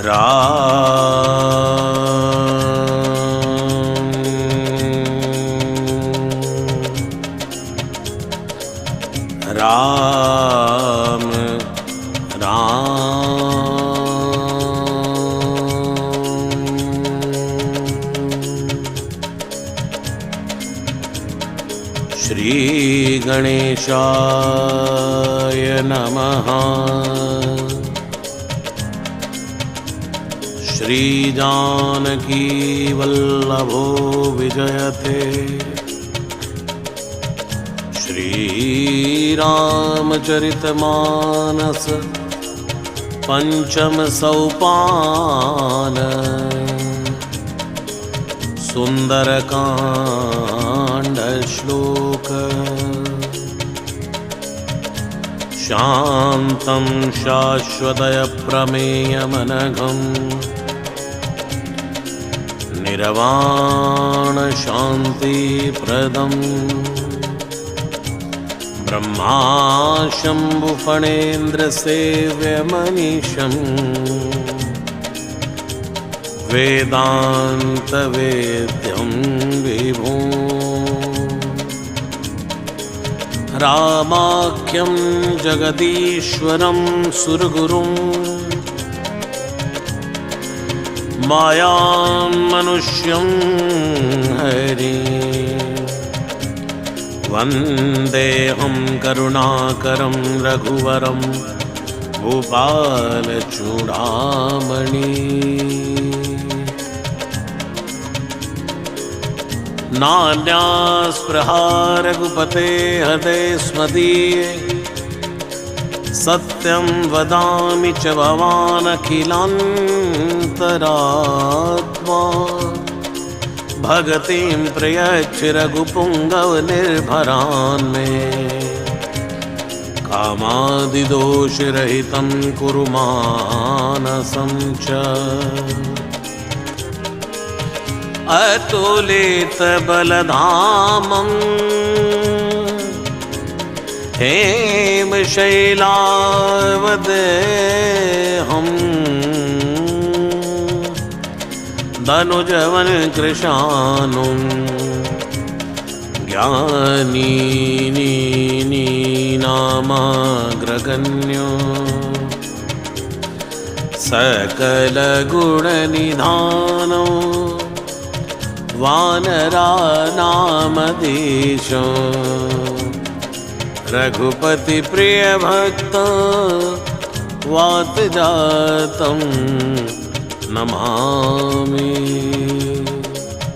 राम राम श्री गणेशाय नमः। श्री जानकी वल्लभो विजयते। श्री रामचरितमानस पंचम सोपान। सुंदरकांड श्लोक। शांतं शाश्वतय प्रमेयमनघम् निर्वाण शांति प्रदम् ब्रह्मा शंभु फणेन्द्र सेव्यमनीशम् वेदांत वेद्यं विभुं रामाख्यं जगदीश्वरं सुरगुरुं मायां मनुष्यं हरिं वन्देऽहं करुणाकरं रघुवरं भूपालचूडामणि। नान्यास्पृहा रघुपते हृदये स्मदीये। सत्यं वदामि च भवान् अखिलान्तरात्मा। भगतिं प्रयच्छ रघुपुङ्गव निर्भरान् मे। कामादिदोषरहितं कुरु मानसं च। अतुलितबलधामं हेमशैलावदेहम् धनुजवन कृशानुं ज्ञानीनामाग्रगण्यो सकलगुणनिधानो वानरानामधीशो रघुपति प्रिय भक्त वातजातं नमामि।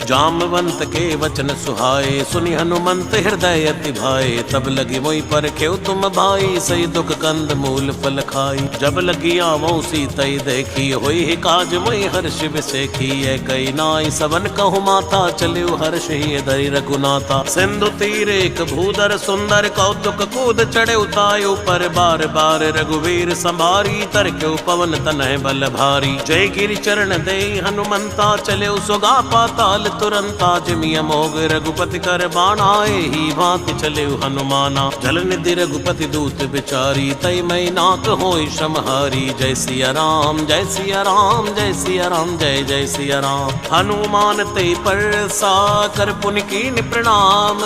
जामवंत के वचन सुहाए सुनि हनुमंत हृदय अति भाए। तब लगी मोहि परखेउ तुम भाई सही दुख कंद मूल फल खाई। जब लगी आवो सीतई देखी होई ही काज मोहि हर्ष विसेखी। कई नाई सबन कहु माथा चलिउ हर्ष ही धरि रघुनाथा। सिंधु तीर एक भूधर सुंदर कौतुक कूद चढ़े उतायु पर बार बार रघुवीर संभारी। तरक्यु पवन तनय बल भारी। जय गिरि चरण दे हनुमंता चलिउ सुगा पाताल तुरंता। जिमिय मोग रघुपति कर बाणाए ही भांति चले हनुमाना। जल निधि रघुपति दूत बिचारी तई मई नाक होई समहारी। जय सिया राम जय सिया राम जय सिया राम जय जय सिया राम। हनुमान ते परसा कर पुनि कीन प्रणाम।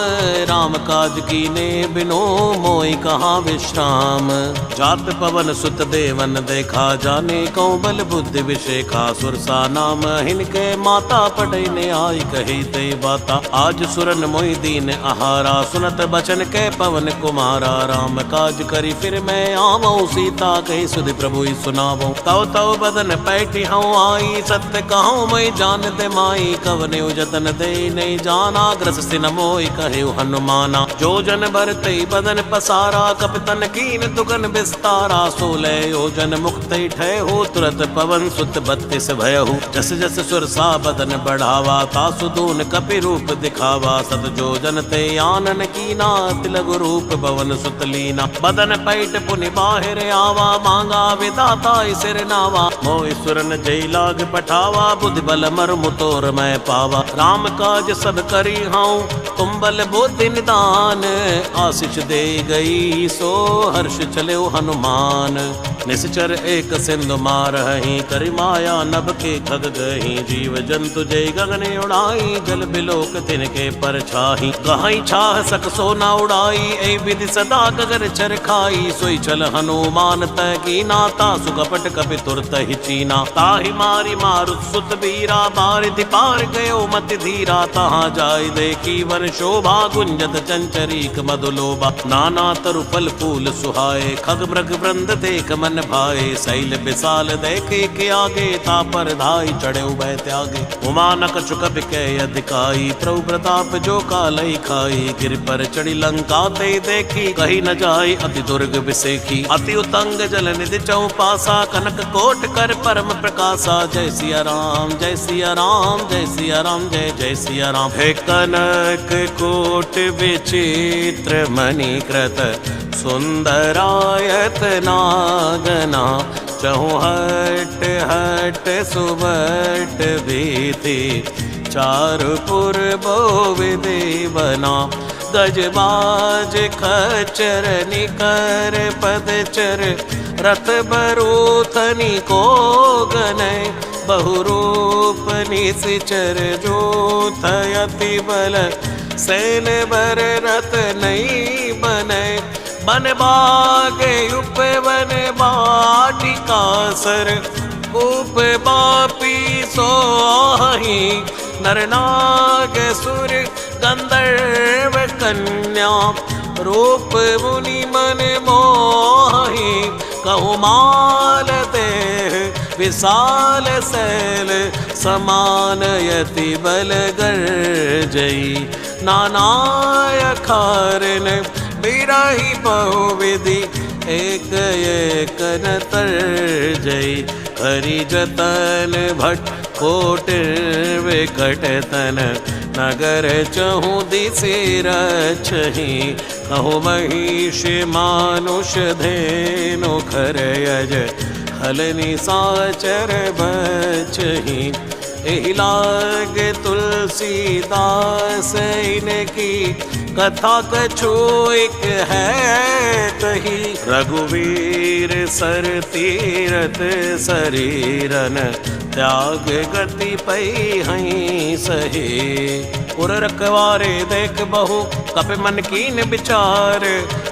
राम काज कीने बिनो मोहि कहा विश्राम। जात पवन सुत देवन देखा जाने कौ बल बुद्धि विशेखा। सुरसा नाम हिनके माता पढ़ई ने आई कही ते बाता। आज सुरन मोहि दीन आहारा सुनत बचन के पवन कुमारा। राम काज करी फिर मैं आवऊं सीता कही सुधि प्रभु ही सुनावो। तव तव बदन पैठी हूँ आई सत्य कहूँ मैं जान दे माई। कवने जतन दे नहीं जाना ग्रस सिन मोहि कहे हनुमाना। जो जन भरते बदन पसारा कपितन कीन दुगन विस्तारा। 16 योजन मुक्त ठय हो तुरत पवन सुत 32 भयहु। जस जस सुरसा बदन बढ़ावा सुदून कपि रूप दिखावा। सत जो जनते आनन कीना तिलगु रूप भवन सुतलीना। बदन पैठ पुनि बाहिर आवा मांगा विदाता सिर नावा। मोहि सुरन जय लाग पठावा बुद्धि बल मर मुतोर मैं पावा। राम काज सब करी हूँ तुम बल बुद्धि निदान। आशीष दे गई सो हर्ष चले हनुमान। निश्चर एक सिंधु मारही करि माया नभ के खग गही। जीव जंतु जय गगन उड़ाई जल बिलोक तिनके पर छाही। गहाई छाह सक सोना उड़ाई ऐ विधि सदा गगर चर खाई। सोई चल हनुमान तय की नाता सुकपट कपि तुरत ही चीना। ताहि मारी मारुत सुत बीरा बारिधि पार गयो मति धीरा। तहाँ जाय देखी वन शोभा गुंजत चंचरीक मधुलोभा। नाना तरु फल फूल सुहाए खग मृग वृंद देख मन भाए। शैल विशाल देखे के आगे तापर धाई चढ़े उभय त्यागे। उमानक चुकप के अधिकाई प्रभु प्रताप जो कालई खाई। गिर पर चढ़ी लंका ते देखी कही न जाय अति दुर्ग विसेखी। अति उतंग जल निधि चौपासा कनक कोट कर परम प्रकाशा। जय सिया राम जय सिया राम जय सिया राम जय जय सिया राम। हे कनक कोट विचित्र मणिकृत सुंदरायत नागना। चौहट हट सुबट भीति चारुपुर बोविदे बना। गजबाज खच्चर निकर पदचर रथ बरूथनी को गनय। बहुरूप निश्चर जोथ अति बल सैन बर रथ नहीं बनय। बन बागे उप वन बाटिका सर उप बापी सोही। नर नाग सुर गंधर्व कन्या रूप मुनि मन मोही। कहु माल देह विशाल शैल समान यति बल गर्जई। नानाय खारन बिरही बहुविधि एक एक न तर्जई। हरि जतन भट कोट विकट तन नगर चहु दिशि रक्षहि। कहु महिष मानुष धेनु खर यज हल निशाचर बचहि। एहि लाग तुलसीदास इनकी कथा कछु एक है कही। रघुवीर सर तीरथ शरीरन त्याग गति पई हई सहे। उर रखवारे देख बहु कपि मन कीन विचार।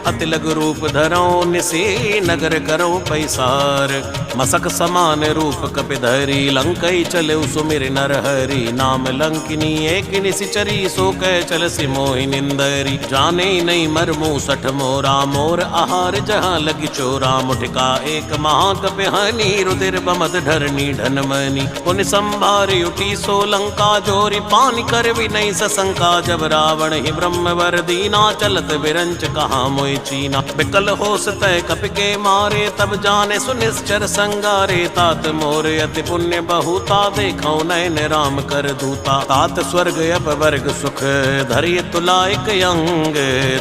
अति लघु रूप धरो निसी नगर करो पैसार। मसक समान रूप कपि धरी लंकई चले सुमिर नर हरि। नाम लंकिनी एक निशिचरी सो कह चल सी मोहि निंदरी। जाने नहीं मरमु सठ मोरा मोर आहार जहाँ लगी चोरा। मुठिका एक महाकपि हनी रुधिर बमद ढरनी ढनमनी। पुन संभारी उठी सो लंका जोरी पानी कर भी नहीं सशंका। जब रावण ही ब्रह्म वर दीना चलत विरंच कहा मोहि चीना। बिकल होस तय कपि के मारे तब जाने सुनिश्चर संगारे। तात मोर अति पुण्य बहुता देखौ नयन राम कर दूता। तात स्वर्ग अपवर्ग सुख धरिय तुलायक अंग।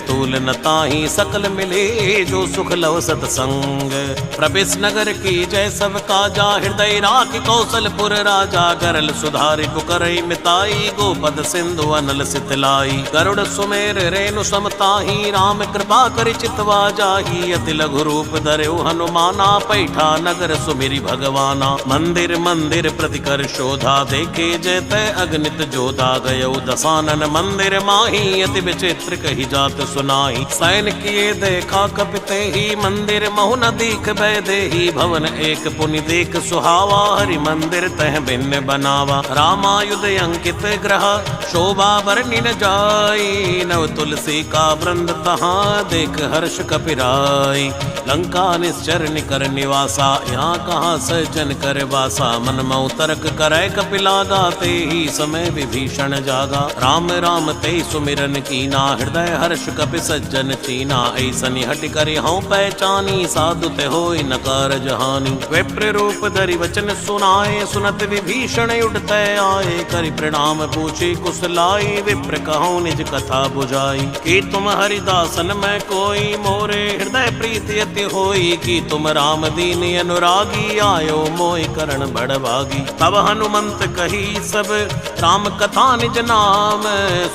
तूल न ताहि सकल मिले जो सुख लव सतसंग। प्रवेश नगर की जय सब काजा हृदय राख कौशलपुर राजा। गरल सुधारि पुकरई मिताई गोपद सिंधु अनल सितलाई। गरुड़ सुमेर रेणु समताही राम कृपा करि चितवा जाही। अति लघु रूप धर्यो हनुमाना पैठा नगर सुमिरि भगवाना। मंदिर मंदिर प्रतिकर शोधा देखे जयते अगणित जोधा। गयो दसानन मंदिर माही अति विचित्र कही जात सुनाई। सैन किए देखा कपिते ही मंदिर महु न दीख भय देही। भवन एक पुनि देख सुहावा हरि मंदिर तह भिन्न बनावा। रामायुध अंकित ग्रह शोभा वर्णि न जाई। नव तुलसी का वृंद तहाँ देख हर्ष कपिराई। लंका निश्चर निकर निवासा यहाँ कहाँ सज्जन कर वासा। मन मऊ तर्क करे कपिलागा ते ही समय विभीषण जागा। राम राम ते सुमिरन कीना हृदय हर्ष कपि सज्जन चीना। ऐसनि हटि करि हऊँ पहचानी साधु ते होय न कारज हानि। विप्र रूप धरि वचन सुनाए सुनत विभीषण उठते आए। करि प्रणाम पूछी कुशल लाई, विप्र कहूँ निज कथा बुझाई। कि तुम हरिदासन में कोई, मोरे हृदय प्रीति अति होई। कि तुम राम दीन अनुरागी, आयो मोहि करण बड़भागी। तब हनुमंत कही सब राम कथा निज नाम,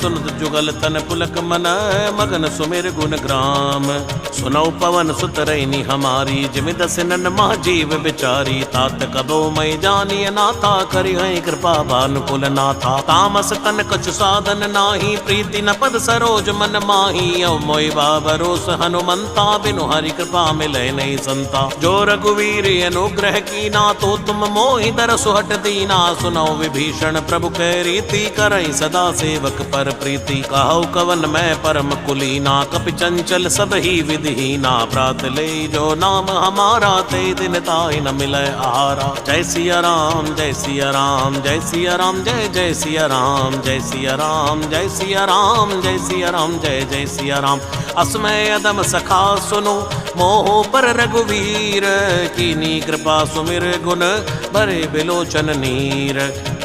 सुनत जुगल तन पुलक मन, मगन सुमिर गुण ग्राम। सुनौ पवन सुत रैनी हमारी, जिमि दस नन मह जीव बिचारी। तात कबो मई जानिय नाथा, करि हैं कृपा भानुकुल नाथा। तामस तन कछु साधन नाही, प्रीति न पद सरोज मन माही। अव मोहि भरोस हनुमंता, बिनु हरि कृपा मिलै नहीं संता। जो रघुवीर अनुग्रह कीना, तो तुम मोहि दरसु हट दीना। सुनौ विभीषण प्रभु कै रीति, करई सदा सेवक पर प्रीति। कहौ कवन मैं परम कुलीना, कपि चंचल सब ही विधिहीना। प्रात ले जो नाम हमारा, ते दिन ताहि न मिलै आहारा। जय सिया राम जय सिया राम, जय सिया राम जय जय सिया राम। जय सिया राम जय सिया राम, जय सिया राम जय जय सिया राम। असमय अदम सखा सुनो, मोह पर रघुवीर। कीनी कृपा सुमिर गुण, भरे बिलोचन नीर।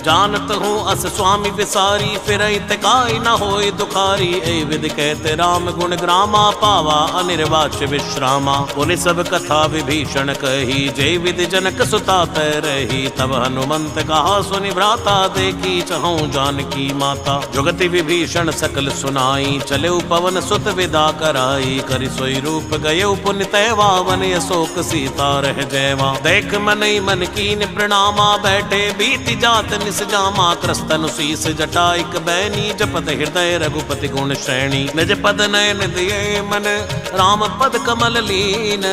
जानत हूँ अस स्वामी विसारी, फिरई तिकाई न होय दुखारी। ए विधि कहते राम गुण ग्रामा, पावा अनिर्वाच्य विश्रामा। पुनि सब कथा विभीषण कही, जय विधि जनक सुता तै रही। तब हनुमंत कहा सुनि भ्राता, देखी चहु जानकी माता। जुगति विभीषण सकल सुनाई, चले पवन सुत विदा कराई। करि सोई रूप गये पुनि तैवा, वन अशोक सीता रह जयवा। देख मनई मन कीन प्रणामा, बैठे बीति जात जामा। क्रस्तनु शीस जटाइक बैनी, जपत हृदय रघुपति गुण श्रेणी। निज पद नयन दिए मन, राम पद कमल लीन।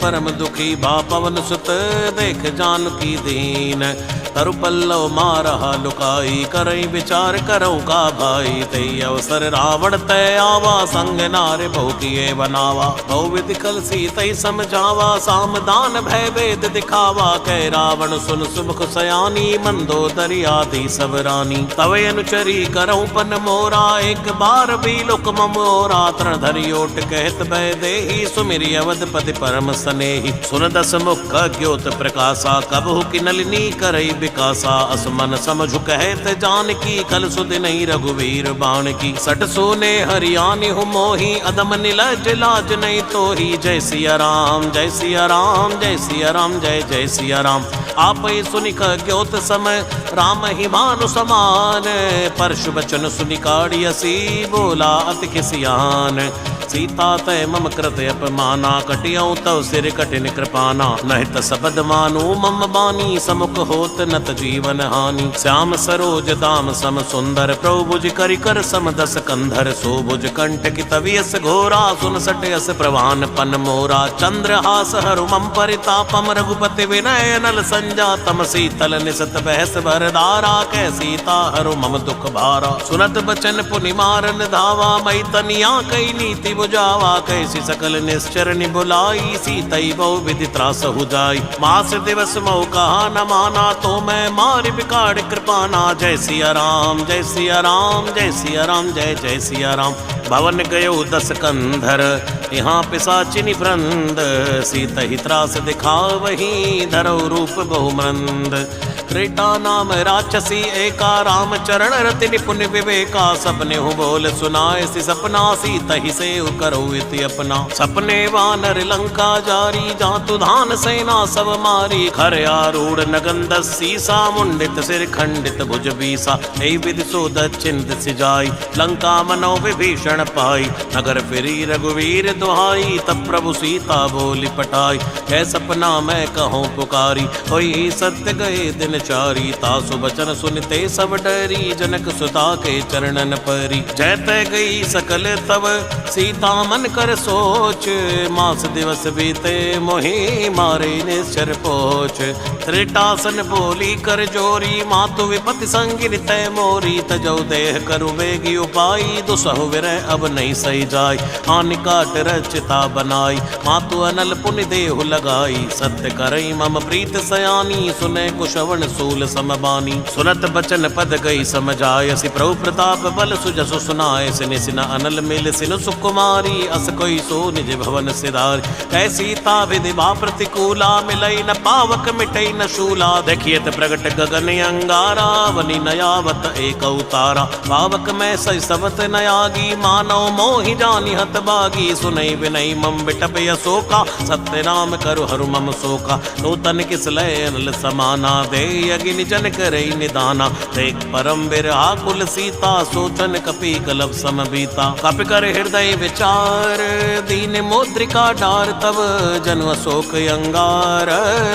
परम दुखी भा पवन सुत, देख जानकी दीन। तरु पल्लव मारहा लुकाई, करई विचार करौ का भाई। तई अवसर रावण तय आवा, संग नारे बहु किए बनावा। बहु विधि कल सीतई समझावा, सामदान भय वेद दिखावा। कह रावण सुन सुमुख सयानी, मंदोदरी आदि सब रानी। तवे अनुचरी करऊं पन मोरा, एक बार भी लुक मोरा। तरण धरि ओट कहत भय देहि, सुमिरि अवधपति परम स्नेहि। सुन दस मुख ज्योत प्रकाशा, कबहु की नलिनी करई विकासा। असमन समझु कहत जानकी, कल सुध नहीं रघुवीर बाण की। सट सोने हरियाणी हूँ मोही, अदम निलज लाज नहीं तोही। जय सिया राम जय सिया राम, जय सिया राम जय जय सिया राम। आप ही सुनिक ज्योत समय, राम ही मानु समान। परशु बचन सुनि काढ़ियसी, बोला अति खिसियान। सीता तय मम कृत अपमाना, कटियऊ तव सिर कठिन कृपाना। नहित सबद मानु मम बानी, समुख होत नत जीवन हानि। श्याम सरोज दाम सम सुंदर, प्रभु भुज करि कर सम दस कंधर। सो भुज कंठ की तवियस घोरा, सुन सटयस प्रवान पन मोरा। चंद्रहास हरु मम परितापम, रघुपति विनय नल संजातम। शीतल निसत बहस भरदारा, कै सीता हरु मम दुख भारा। सुनत बचन पुनि मारन धावा, मई तनिया कई नीति बुझावा। कैसी सकल निश्चर बुलाई, सीतई बहु विधि त्रास हो जाई। मास दिवस मऊ कहा न माना, तो मैं मारि बिगाड़ कृपाना। जय सिया राम जय सिया राम, जय सिया राम जय जय सिया राम। भवन गयो दस कंधर, यहाँ पिशाचिनी वृंद। सीत ही त्रास दिखावही, धरो रूप बहुमंद। त्रेता नाम राक्षसी एका, राम चरण रति निपुण विवेका। सपने हूँ बोल सुनाए सी सपना, सीत ही से करो इति अपना। सपने वानर लंका जारी, जातु धान सेना सब मारी। खर आरूढ़ नगंध सीसा, मुंडित सिर खंडित भुज बीसा। ऐ विधि सो दक्षिण दिस जाई, लंका मनो विभीषण पाई। नगर फिरी रघुवीर दुहाई, तब प्रभु सीता बोली पटाई। कै सपना मैं कहूँ पुकारी, होई सत्य गए दिन चारी। तासु बचन सुनते सब डरी, जनक सुता के चरणन परी। जैत गई सकल तब सीता मन कर सोच, मास दिवस बीते मोहि मारे निश्चर पोच। त्रिटासन बोली कर जोरी, मातु विपति संगिन तय मोरी। तजौ देह करु वेगी उपाई, दुसहु विरह अब नहीं सही जाय। हानि काट रचिता बनाई, मातु अनल पुनि देहु लगाई। सत्य करई मम प्रीत सयानी, सुने कुशवन सूल समबानी। सुनत बचन पद गई समझाय, सि प्रभु प्रताप बल सुजसु सुनाय। सिन सिन अनल मिल सिनु सुकुमारी, अस कोई सो निज भवन सिधार। कैसी ता विधि बा प्रतिकूला, मिलई न पावक मिटई न शूला। देखिए प्रगट गगन अंगारा, वनी नयावत एक उतारा। पावक में सई सबत नयागी, मानव मोहि जानी हत बागी। सुनई विनई मम बिटप यशोका, सत्य नाम करु हरु मम शोका। नूतन किस लय अनल समाना, दे अगिन जन करई निदाना। देख परम बिरहा कुल सीता, सोचन कपि कलप सम बीता। कपि कर हृदय विचार, दीन मुद्रिका डार। तब जन अशोक अंगार,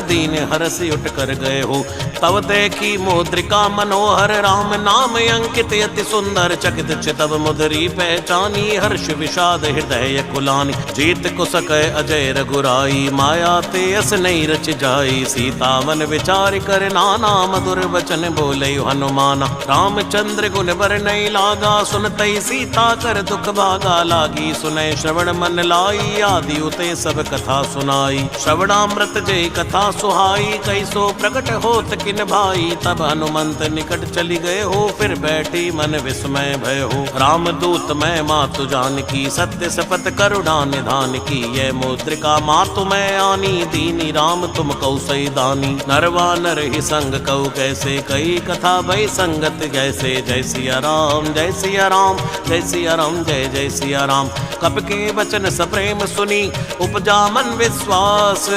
दीन हरस उठ कर गए हो। तब देखी मुद्रिका मनोहर, राम नाम अंकित अति सुंदर। चकित चितव मुद्री पहचानी, हर्ष विषाद हृदय कुलानी। जीत कुसक अजय रघुराई, माया ते अस नहीं रच जाई। सीता मन विचार कर नाना, मधुर वचन बोले हनुमाना। रामचंद्र गुण बर नहीं लागा, सुनतई सीता कर दुख भागा। लागी सुनय श्रवण मन लाई, आदि उते सब कथा सुनाई। श्रवणामृत जय कथा सुहाई, कैसो प्रकट होत किन भाई। तब हनुमंत निकट चली गए हो, फिर बैठी मन विस्मय भय हो। रामदूत मैं मातु जानकी, सत्य शपथ करुणा निधान की। ये मुद्रिका मातु मैं आनी, दीनी राम तुम कौ सही दानी। नरवा नर ही संग कऊ कैसे, कई कथा भई संगत जैसे। जय सिया राम जय सिया राम, जय सिया राम जय जय सिया राम। कप के वचन सप्रेम सुनी, उपजा मन विश्वास।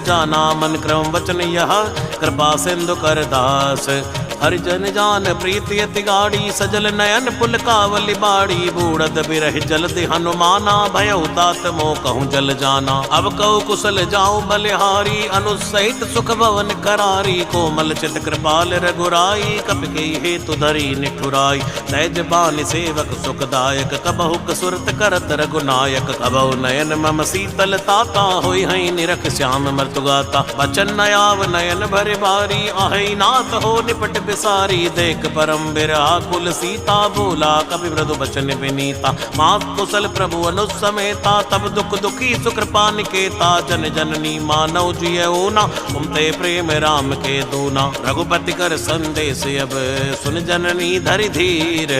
जाना मन क्रम वचन यह, कृपा सिंधु कर दास। हरिजन जान प्रीति अति गाड़ी, सजल नयन पुल कावली बाड़ी। बूढ़द बिरह जलदि हनुमाना, भयउ तात मोह कहूँ जल जाना। अब कहु कुशल जाऊं बलिहारी, अनुसहित सुख भवन करारी। कोमल चित कृपाल रघुराई, कपि के हेतु धरी निठुराई। सहज बानी सेवक सुखदायक, कबहु कसुरत करत रघुनायक। कबहु नयन मम शीतल ताता, होई हई निरख श्याम मृतुगाता। बचन नयाव नयन भर बारी, आहई नाथ हो निपट बिसारी। देख परम बिरहा कुल सीता, बोला कपि मृदु बचन विनीता। मात कुशल प्रभु अनुसमेता, तब दुख दुखी सुकृपा निकेता। जन जननी मानव जियऊ ना, उमते प्रेम राम के दूना। रघुपति कर संदेश अब, सुन जननी धरि धीर।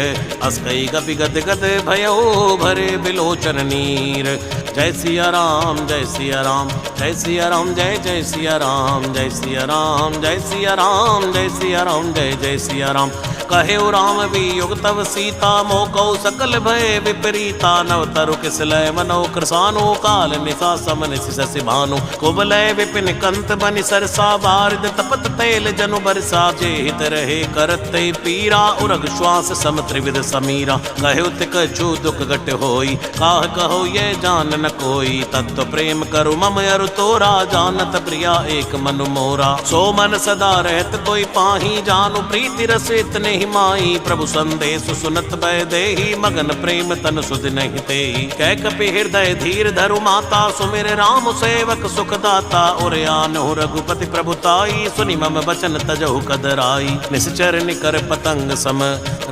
अस कई गपि गद गद भयो, भरे बिलोचन नीर। जय सिया राम जय सिया राम, जय सिया राम जय जय सिया राम। जय सिया राम जय सिया राम, जय सिया राम जय जय सिया राम। कहे राम वियोग तव सीता, मोकौ सकल भय विपरीता। नव तरु किसलय मनो कृसानो, काल निशा समन शशि भानु। कुबलय विपिन कंत बनि सरसा, बारिद तपत तेल जनु बरसा। जे हित रहे करत पीरा, उरग श्वास सम त्रिविध समीरा। कहे तिक छु दुख घट होई, काह कहो ये जान न कोई। तत्व प्रेम करु मम अरु तोरा, जानत प्रिया एक मनु मोरा। सो मन सदा रहत कोई पाही, जानु प्रीति रस इतने ही माई। प्रभु संदेश सुनत भय देहि, मगन प्रेम तन सुध नहीं तेहि। कह कपि हृदय धीर धरु माता, सुमिर राम सेवक सुखदाता। और आनहु रघुपति प्रभुताई, सुनि मम वचन तजहु कदराई। निश्चर निकर पतंग सम,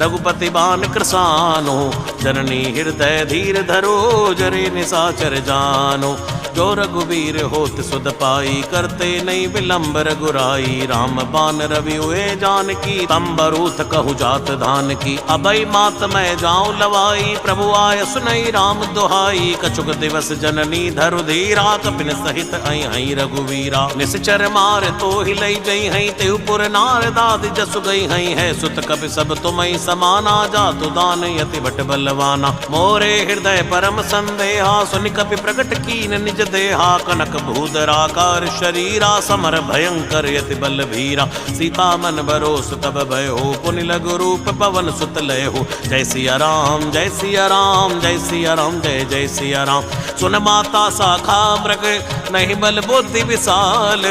रघुपति बान कृसानो। जननी हृदय धीर धरो, जरे निशाचर जानो। जो रघुवीर होत सुध पाई, करते नहीं विलंब रघुराई। राम बान रवि हुए जानकी, तंबरूथ कहु जात धान की। अभय मात मैं जाऊं लवाई, प्रभु आय सुनई राम दुहाई। कछुक दिवस जननी धरु धीरा, कपिन सहित आई हई रघुवीरा। निश्चर मार तो हिलई जई हई, तेहुपुर नार दाद जसु गई हई। है सुत कपि सब तुमई समाना, जातु दान यति भट बलवाना। मोरे हृदय परम संदेहा, सुनि कपि प्रकट कीन निज देहा। कनक भूधराकार शरीरा, समर भयंकर यति बल भीरा। सीता मन बरोस तब भय हो, पुनि लघु रूप पवन सुत लय हो। जय सिया राम जय सिया राम, जय सिया राम जय जय सिया राम। सुन माता शाखा मृग, नहीं बल बुद्धि विशाल।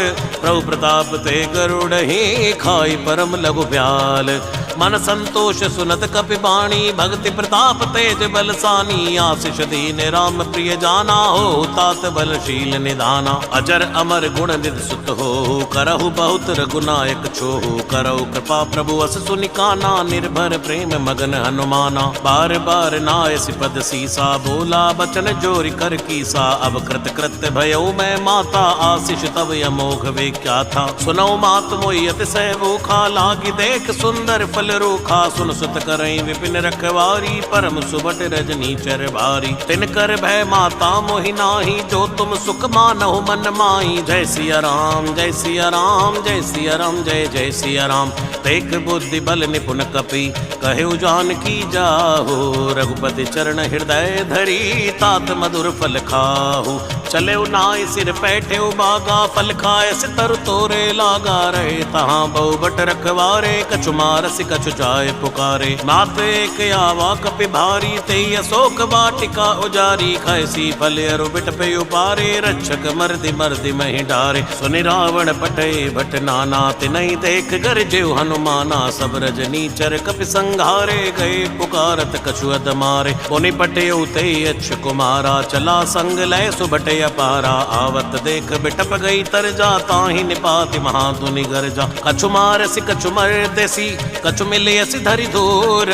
प्रभु प्रताप ते गरुड़ ही, खाई परम लघु ब्याल। मन संतोष सुनत कपि बाणी, भक्ति प्रताप तेज बलसानी। आशीष दीन राम प्रिय जाना, हो तात बलशील निधाना। अजर अमर गुण निधि सुत हो, करहु बहुत रघुनायक छोहु। करहु कृपा प्रभु अस सुनिकाना, निर्भर प्रेम मगन हनुमाना। बार बार नाय सिपद सीसा, बोला बचन जोरि कर कीसा। अब कृत कृत्य भयो मैं माता, आशीष तब अमोघ वे क्या था। सुनौ मात मोहि अतिशय भूखा, लागी देख सुंदर फल रूखा। सुन सुत करई विपिन रखवारी, परम सुबट रजनी चर भारी। तिन कर भय माता मोहि नाही, जो तुम सुख मानहु मन माही। जय सिया राम जय सिया राम, जय सिया राम जय जय सिया राम। तेक बुद्धि बल निपुण कपि, कहु जानकी जाहु। रघुपति चरण हृदय धरी, तात मधुर फल खाहु। चले नाय सिर पैठे बागा, फल खाए से तरु तोरे लागा। रहे तहाँ बहु बट रखवारे, कछु मारसी कछु जाय पुकारे। मात एक आवा कपि भारी, ते अशोक वाटिका उजारी। खैसी फल अरु बिट पे उपारे, रक्षक मर्दि मर्दि महि डारे। सुनि रावण पटे भट नाना, तिनहि देख गरजेउ हनुमाना। सब रजनी चर कपि संघारे, गए पुकारत कछु अद मारे। पुनि पटेउ ते अच्छ कुमारा, चला संग लय सुबटे अपारा। आवत देख बिटप गई तरजा, ताहि निपाति महाधुनि गरजा। कछु मारसी कछु मरदेसी, कछु मिलियसि धरि धूर।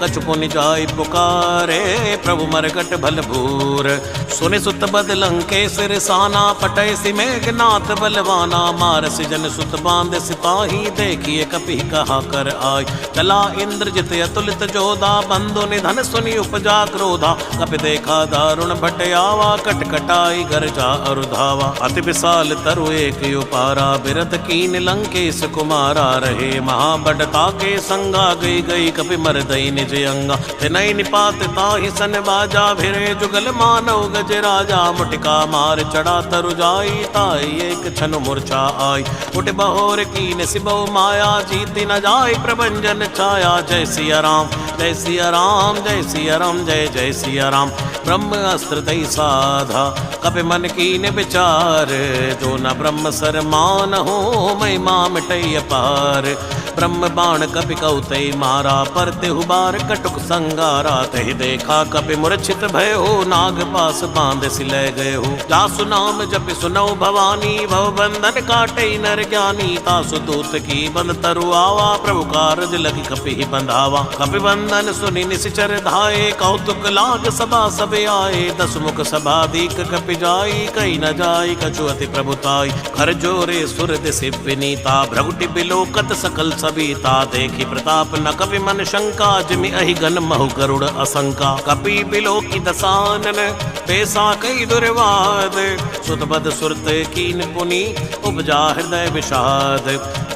कछु पुनि जाय पुकारे, प्रभु मरगट भल भूर। सुनि सुत बद लंकेश्वर साना, पटैसि मेघनाथ बलवाना। मारसि जन सुत बांध सिपाही, देखिए कपि कहा कर आय। चला इंद्रजित अतुलित जोधा, बंधु निधन सुनि उपजा क्रोधा। कपि देखा दारुण भट आवा, कटकटाई गरजा अरु धावा। अति विशाल तरु एक उपारा, बिरध कीन लंकेश कुमारा। रहे महाबडता के संगा, गई गई कपि मरदई निज अंगा। तिनहि निपात ताहि सन बाजा, भिरे जुगल मानव गज राजा। मुटिका मार चढ़ा तरु जाई, ताई एक छन मूर्छा आई। उठ बहोर कीन सिबौ माया, जीति न जाय प्रभंजन छाया। जय सिया राम जय सिया राम, जय सिया राम जय जय सिया राम। ब्रह्म अस्त्र दई साधा, कपि मन कीन विचार। जो न ब्रह्म सर मान हो, महिमा मिटई अपार। ब्रह्म बाण कपि कौतई मारा, परते हुबार कटुक संगारा। तहि देखा कपि मूर्छित भय हो, नाग पास बांध सिले गए हो। जासु नाम जपि सुनौ भवानी, भव बंधन काटई नर ज्ञानी। तासु दूत की बंद तरु आवा, प्रभु कारज लगी कपि ही बंधावा। कपि बंधन सुनि निशिचर धाये, कौतुक लाग सभा सबे आए। दस मुख सभा दीक कपि जाई, कई न जाई कछु अति प्रभुताई। कर जोरे सुर दिसि विनीता, भ्रगुटि बिलोकत सकल सबीता। देखी प्रताप न कपि मन शंका, जिमि अहि गन महु गरुड़ असंका। कपि बिलोकी दसानन, पेसा कई दुर्वाद। सुत बद सुरत कीन पुनि, उपजा हृदय विषाद।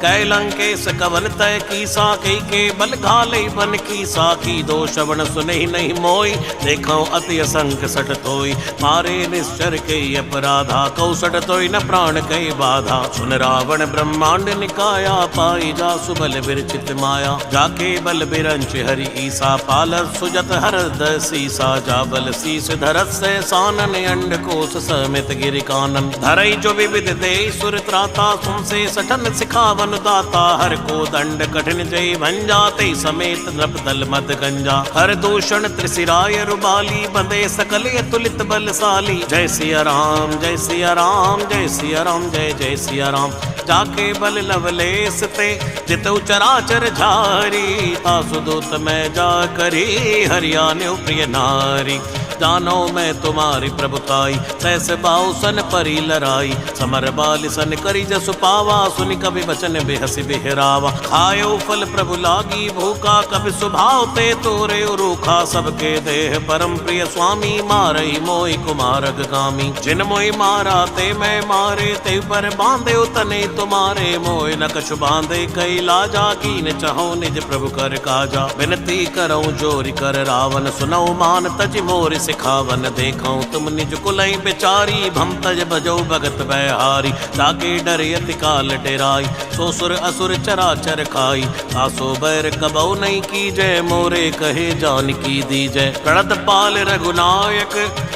कै लंकेश कवन तय कीसा, कई के बल घाले बन कीसा। की दो श्रवण सुनहि नहीं मोई, देखो अति असंख सट तोई। मारे निश्चर के अपराधा, कौसट तोई न प्राण कई बाधा। सुन रावण ब्रह्मांड निकाया, पाई जासु बल विरचित माया। जाके बल बिरंच हरि ईसा, पालर सुजत हरद सीसा। जा बल शीस धरत से सानन, अंड कोश समित गिरि कानन। धरई जो विविध दे सुर त्राता, सुन से सठन सिखावन दाता। हर को दंड कठिन जय भंजा, ते समेत नृप दल मद गंजा। हर दूषण त्रिशिराय रुबाली, बंदे सकल अतुलित बलशाली। जय सिया राम जय सिया राम, जय सिया राम जय जय सिया राम। जाके बल लवलेस ते, जितु चराचर झारी। तासु दूत मैं जा करी, हरियाण्यो प्रिय नारी। जानो मैं तुम्हारी प्रभुताई, सहस बाहुसन परी लराई। समर बाल सन करी जसु पावा, सुनि कवि वचन बेहसी बिहरावा। खायो फल प्रभु लागी भूखा, कवि स्वभाव ते तोरे रूखा। सबके देह परम प्रिय स्वामी, मारई मोहि कुमारग गामी। जिन मोहि मारा ते मैं मारे, ते पर बांधे तने तुम्हारे। मोहि न कछु बांधे कई लाजा, कीन चहो निज प्रभु कर काजा। विनती करऊं जोरि कर रावण, सुनऊ मान तज मोर सिखावन। देखऊं तुम निज कुलई बेचारी, भम तज भजो भगत बैहारी। जाके डर यति काल डेराई, सो सुर असुर चराचर खाई। आसो बैर कबऊ नहीं की जय, मोरे कहे जानकी दीजय। प्रणत पाल रघुनायक,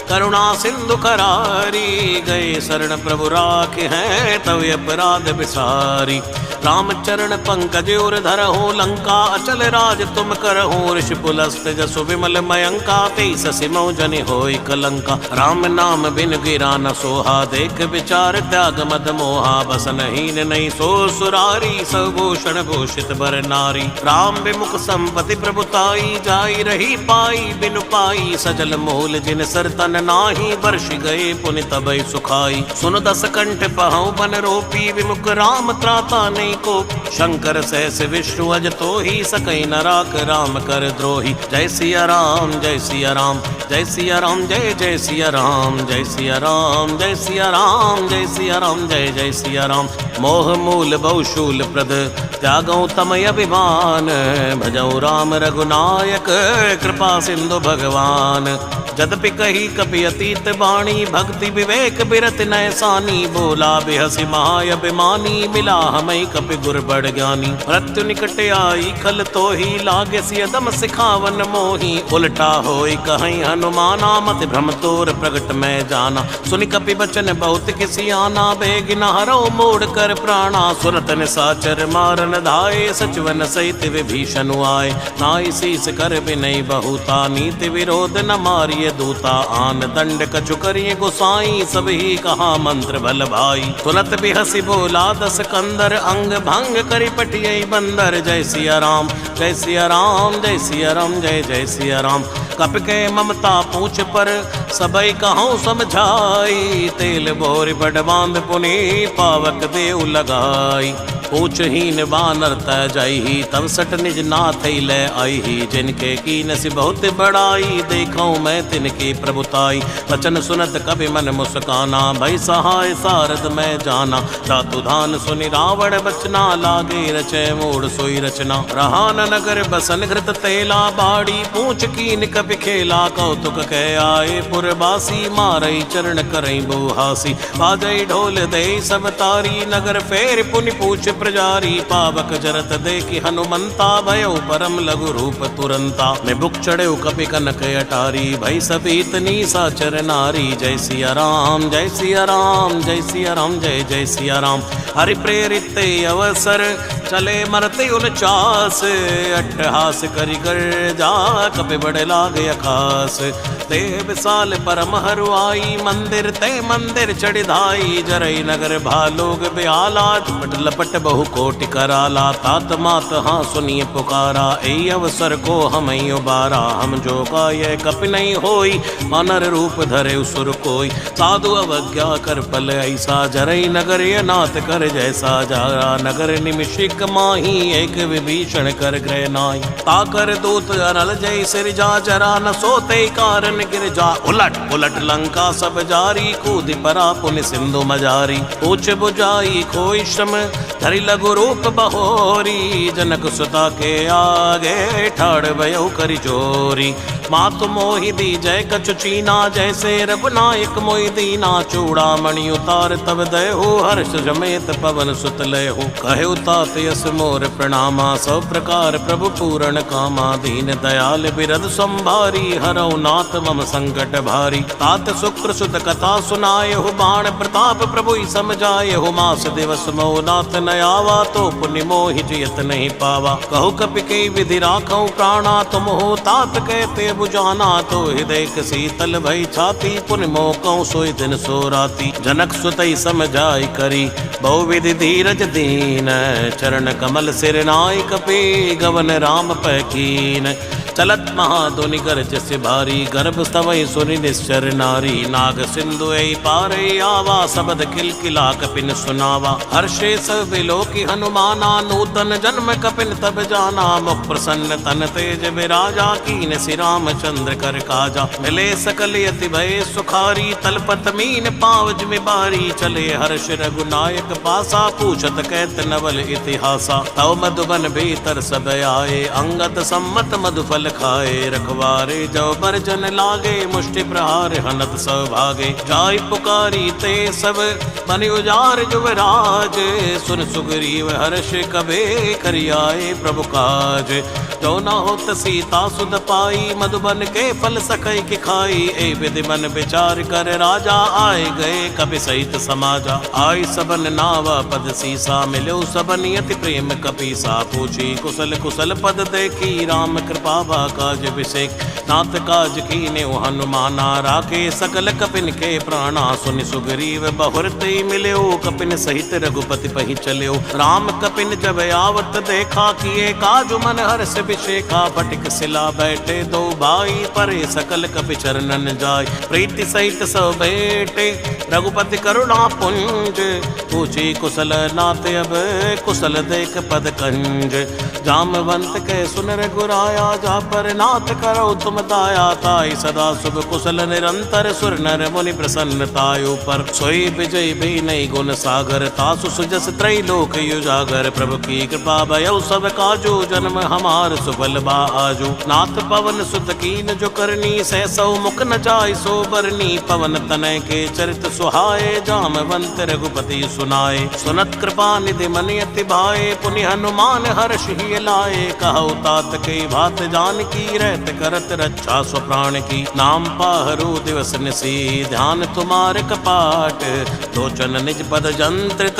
करुणा सिंधु करारी। गए शरण प्रभु राखे हैं, तव अपराध विसारी। राम चरण पंकज उर धरहु लंका अचल राज तुम करहु ऋषि पुलस्त जसु विमल मयंका तेईस सिमौ जनि होय कलंका राम नाम बिन गिरा न सोहा देख विचार त्याग मद मोहा बसन हीन नहीं सो सुरारी सभूषण भूषित बर नारी राम विमुख संपति प्रभुताई जाई रही पाई बिनु पाई सजल मूल जिन सर तन नाही वर्ष गए पुनि तबै सुखाई सुन दस कंठ पहु बन रोपी विमुख राम त्राता नहीं को शंकर सहस विष्णु अज तो ही सकई न राख राम कर द्रोही जय सिया राम जय सिया राम जय सिया राम जय जय सिया राम जय सिया राम जय सिया राम जय सिया राम जय जय सिया राम मोह मूल बहुशूल प्रद त्यागौ तमय अभिमान भजौ राम रघुनायक कृपा सिंधु भगवान जदपि कही कपि अतीत बाणी भक्ति विवेक बिरत नैसानी बोला बेहसी महाअभिमानी मिला हमें कपि गुर बड़ ज्ञानी मृत्यु निकट आई खल तो ही लागे सियदम सिखावन मोही उल्टा होई कहीं हनुमाना मत भ्रम तोर प्रगट में जाना सुनि कपि बचन बहुत किसी आना बेग न हरो मोड़ कर प्राणा सुरत निसाचर मारन धाये सचवन सहित विभीषण आए नाई शीस कर बिनई बहुता नीति विरोध न मारिय दूता आन दंड कछु करिए गोसाई सब ही कहा मंत्र भल भाई तुरत भी हसी बोला दस कंदर अंग भंग करी पटियई बंदर जय सिया राम जय सिया राम जय सिया राम जय जय सिया राम कप के ममता पूछ पर सबई कहूँ समझाई तेल बोर बड़ बांध पुनि पावक देव लगाई पूछहीन बानर तय जाई तब सट निज नाथ ले आई ही जिनके कीन सी बहुत बड़ाई देखूं मैं तिनकी प्रभुताई वचन सुनत कभी मन मुस्काना भई सहाय सारद मैं जाना रातु धान सुनि रावण बचना लागे रचे मूड सोई रचना रहान नगर बसन घृत तेला बाड़ी पूछ कीन कभी खेला कौतुक कह आए पुरबासी मारई चरण करई बुहासी बाजई ढोल दे सब तारी नगर फेर पुनि पूछ प्रजारी पावक जरत देखि हनुमंता भयो परम लघु रूप तुरंता मैं बुक चढ़े कपि कनक अटारी भई सबीतनी साचर नारी जय सिया राम जय सिया राम जय सिया राम जय जय सिया राम हरि प्रेरित अवसर चले मरते 49 अट्टहास करि कर जा कपि बड़े लागे अखास देह विशाल परम हरुआई मंदिर ते मंदिर चढ़िधाई जरई नगर भालोग ब्याला लपट लपट बहु कोटि कराला तात मात हाँ सुनिए पुकारा ए अवसर को हम उबारा हम जो का ये कपि नहीं होई वानर रूप धरे उसुर कोई साधु अवज्ञा कर पल ऐसा जरई नगर ये नाथ कर जैसा जारा नगर निमिषिक माही एक विभीषण कर ग्रह नाई ताकर दूत अनल जय सिर जा जरा न सोते कारण गिर जा उलट उलट लंका सब जारी कूद परा पुनि सिंधु मजारी पूछ बुझाई खोई श्रम धरि लघु रूप बहोरी जनक सुता के आगे ठाड़ भयो करि जोरी मातु मोहि दी जय कछु चीना जैसे रघुनायक मोहि दीना चूड़ा मणि उतार तब दयो हर्ष जमेत पवन सुत लयो कहे तात यस मोर प्रणामा सब प्रकार प्रभु पूरण कामा दीन दयाल बिरद संभारी हरौ नाथ मम संकट भारी तात शुक्र सुत कथा सुनाय हो बाण प्रताप प्रभु समझाए हो मास दिवस मो नाथ न आवा तो पुण्य मोहि जियत नहीं पावा कहो कपि के विधि राखौ प्राणा तुम हो तात कहते बुझाना तो हृदय शीतल भई छाती पुण्य मोकौ सोई दिन सो राती जनक सुतई समझाई करी बहु विधि धीरज दीन चरण कमल सिर नाय कपि गवन राम पैकीन चलत महाधुनि गर्ज से भारी गर्भ स्तवई सुनि निश्चर नारी नाग सिंधु पारे आवा सबद किलकिला कपिन सुनावा हर्षे सब बिलोकी हनुमाना नूतन जन्म कपिन तब जाना मुख प्रसन्न तन तेज विराजा कीन श्री रामचंद्र कर काजा मिले सकल यति भय सुखारी तलपत मीन पावज में बारी चले हर्ष रघुनायक पासा पूछत कहत नवल इतिहासा तव मधुबन भीतर सब आए अंगत सम्मत मधुफल खाए रखवारे जो बरजन लागे मुष्टि प्रहार हनत सौभागे जाय पुकारी ते सब बनि उजार युवराज सुन सुग्रीव हर्ष कबे करियाए प्रभु काज। जो न होत सीता सुध पाई मधुबन के फल सकई के खाई। ए विधि मन विचार कर राजा आए गए कपि सहित समाजा। आई सबन नावा पद सीसा मिलो सबन यति प्रेम कपीसा। पूछी कुशल कुशल पद देखी राम कृपा भा काज विषेक। नाथ काज कीने हनुमाना राखे सकल कपिन के प्राणा। सुनि सुग्रीव बहुरते मिल्यो कपिन सहित रघुपति पहि चल्यो। राम कपिन जब आवत देखा किए काज मन हर्ष विषेखा। फटिक सिला बैठे दो भाई परे सकल कपि चरणन जाय। प्रीति सहित सब बैठे रघुपति करुणा पुंज। पूछी कुशल नाथ अब कुशल देख पद कंज। जामवंत के सुन रघुराया जा पर नाथ करो तुम दाया। ताई सदा शुभ कुशल निरंतर सुर नर मुनि प्रसन्नतायु पर। सोई विजय भी नहीं गुण सागर तासु सुजस त्रैलोक युजागर। प्रभु की कृपा भयउ सब काजू जन्म हमार सुफल बाजू। नाथ पवन सुत कीन जो करनी सहसौ मुख न जाय सो बरनी। पवन तनय के चरित सुहाए जामवंत रघुपति सुनाए। सुनत कृपा निधि मन अति भाए पुनि हनुमान हर्ष ही लाए। कहु तात के भात जान की रहत करत रक्षा स्वप्राण की। नाम पाहरु दिवस निसी ध्यान तुम्हारे कपाट। लोचन निज पद जंत्रित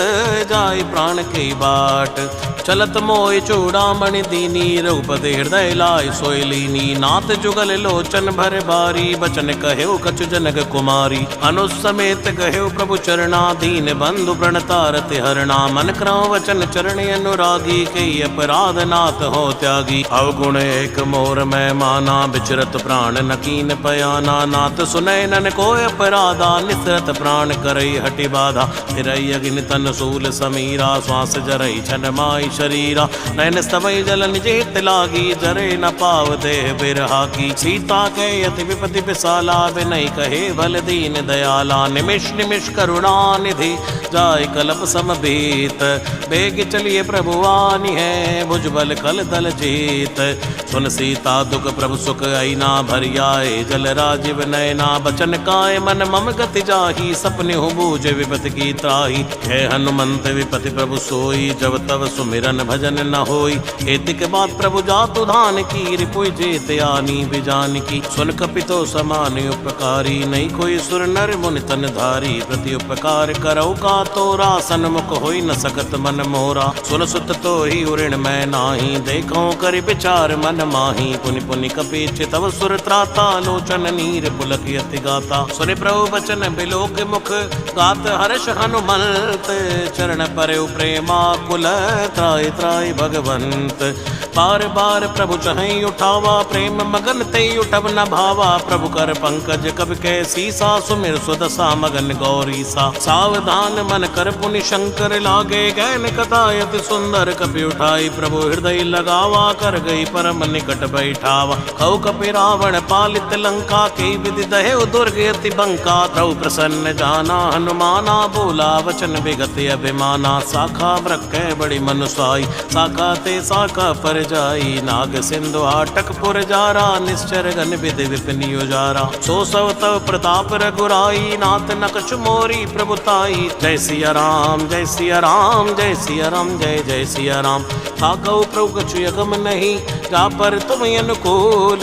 जाय प्राण के बाट। चलत मोय चूड़ामणि दीनी रघुपति हृदय लाय सोय लीनी। नाथ जुगल लोचन भर बारी बचन कहेउ कछु जनक कुमारी। अनुज समेत कहेउ प्रभु चरणा दीन बंधु प्रणतारति हरणा। मन क्रम वचन चरण अनुरागी कई अपराध नाथ हो त्यागी। अवगुण एक मोर मैं माना विचरत प्राण न कीन पयाना। नाथ सुनय नन को अपराधा निसरत प्राण करई हटि बाधा। फिरई अग्नि तन सूल समीरा श्वास जरई छन माई शरीरा। नयन स्तवई जल निजेत लागी जरे न पाव देह बिरहा की। सीता के यति विपति विशाला विनय कहे भल दीन दयाला। निमिष निमिष करुणा निधि जाय कलप समभीत। बेग चलिए प्रभु आनी है भुजबल कल दल जीत। सुन सीता दुख प्रभु सुख आईना भरियाए जल राजीव नयना। बचन काय मन मम गति जाही सपने हो बूझ विपति की त्राही। है हनुमंत विपति प्रभु सोई जब तब सुमिरन भजन न होई। एतिक बात प्रभु जातु धान की रिपुई जेत आनी बिजान की। सुन कपितो समान उपकारी नहीं कोई सुर नर मुनि तन धारी। प्रति उपकार करौ का तोरा सन्मुख होई न सकत मन मोरा। सुन सुत तो ही उऋण मैं नाही देखो करि विचार मन माही। पुनि पुनि कपि तव सुर त्राता लोचन नीर पुलक यति गाता। सुनि प्रभु बचन बिलोक मुख गात हर्ष हनुमंत। चरण परौ प्रेमा कुल त्राय त्राय भगवंत। बार बार प्रभु चहई उठावा प्रेम मगन ते उठब न भावा। प्रभु कर पंकज कब के सीसा सुमिर सुदशा मगन गौरी सा। सावधान मन कर पुनि शंकर लागे गैन कथा यति सुंदर। कपि उठाई प्रभु हृदय लगावा कर गई परम निकट बैठावा। कौ कपि रावण पालित लंका के विधि दहे दुर्ग यति बंका। प्रभु प्रसन्न जाना हनुमाना बोला वचन विगत अभिमाना। साखा ब्रख बड़ी मनुसाई साखा ते साखा पर जाई। नाग सिंधु आटक पुर जारा निश्चर गन विधि विपिन उजारा। सो सव तव प्रताप रघुराई नाथ न कछु मोरी प्रभुताई। जय सिया राम जय सिया राम जय सिया राम जय जय सिया राम। ताकौ प्रभु कछु यगम नहीं जा पर तुम अनुकूल।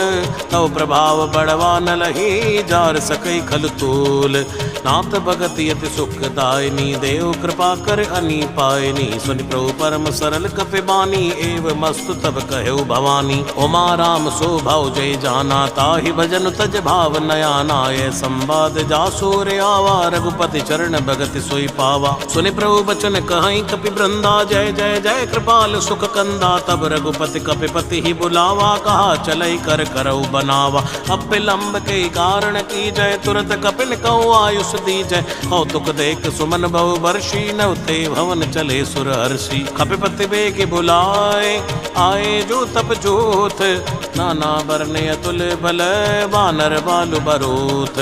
तव प्रभाव बड़वा न लही जार सकई खल तूल। नाथ भगत यति सुखदायनी देव कृपा कर अनी पायनी। सुनि प्रभु परम सरल कपि बानी एव मस्तु तब कहु भवानी। उमा राम सो भाव जय जाना ताहि भजन तज भाव नयाना। ये संवाद जासूर आवा रघुपति चरण भगति सोई पावा। सुनि प्रभु बचन कहीं कपि वृंदा जय जय जय कृपाल सुख कंदा। तब रघुपति कपिपति ही बुलावा कहा चलई कर करऊ बनावा। अब विलंब के कारण की जय तुरत कपिन कहूँ आयुष दी जय। कौतुक देख सुमन बहु वर्षी नवते भवन चले सुर हर्षि। कपिपति बेग बुलाए आए जो तप जोत। नाना बरने अतुल बल बानर बालु बरोथ।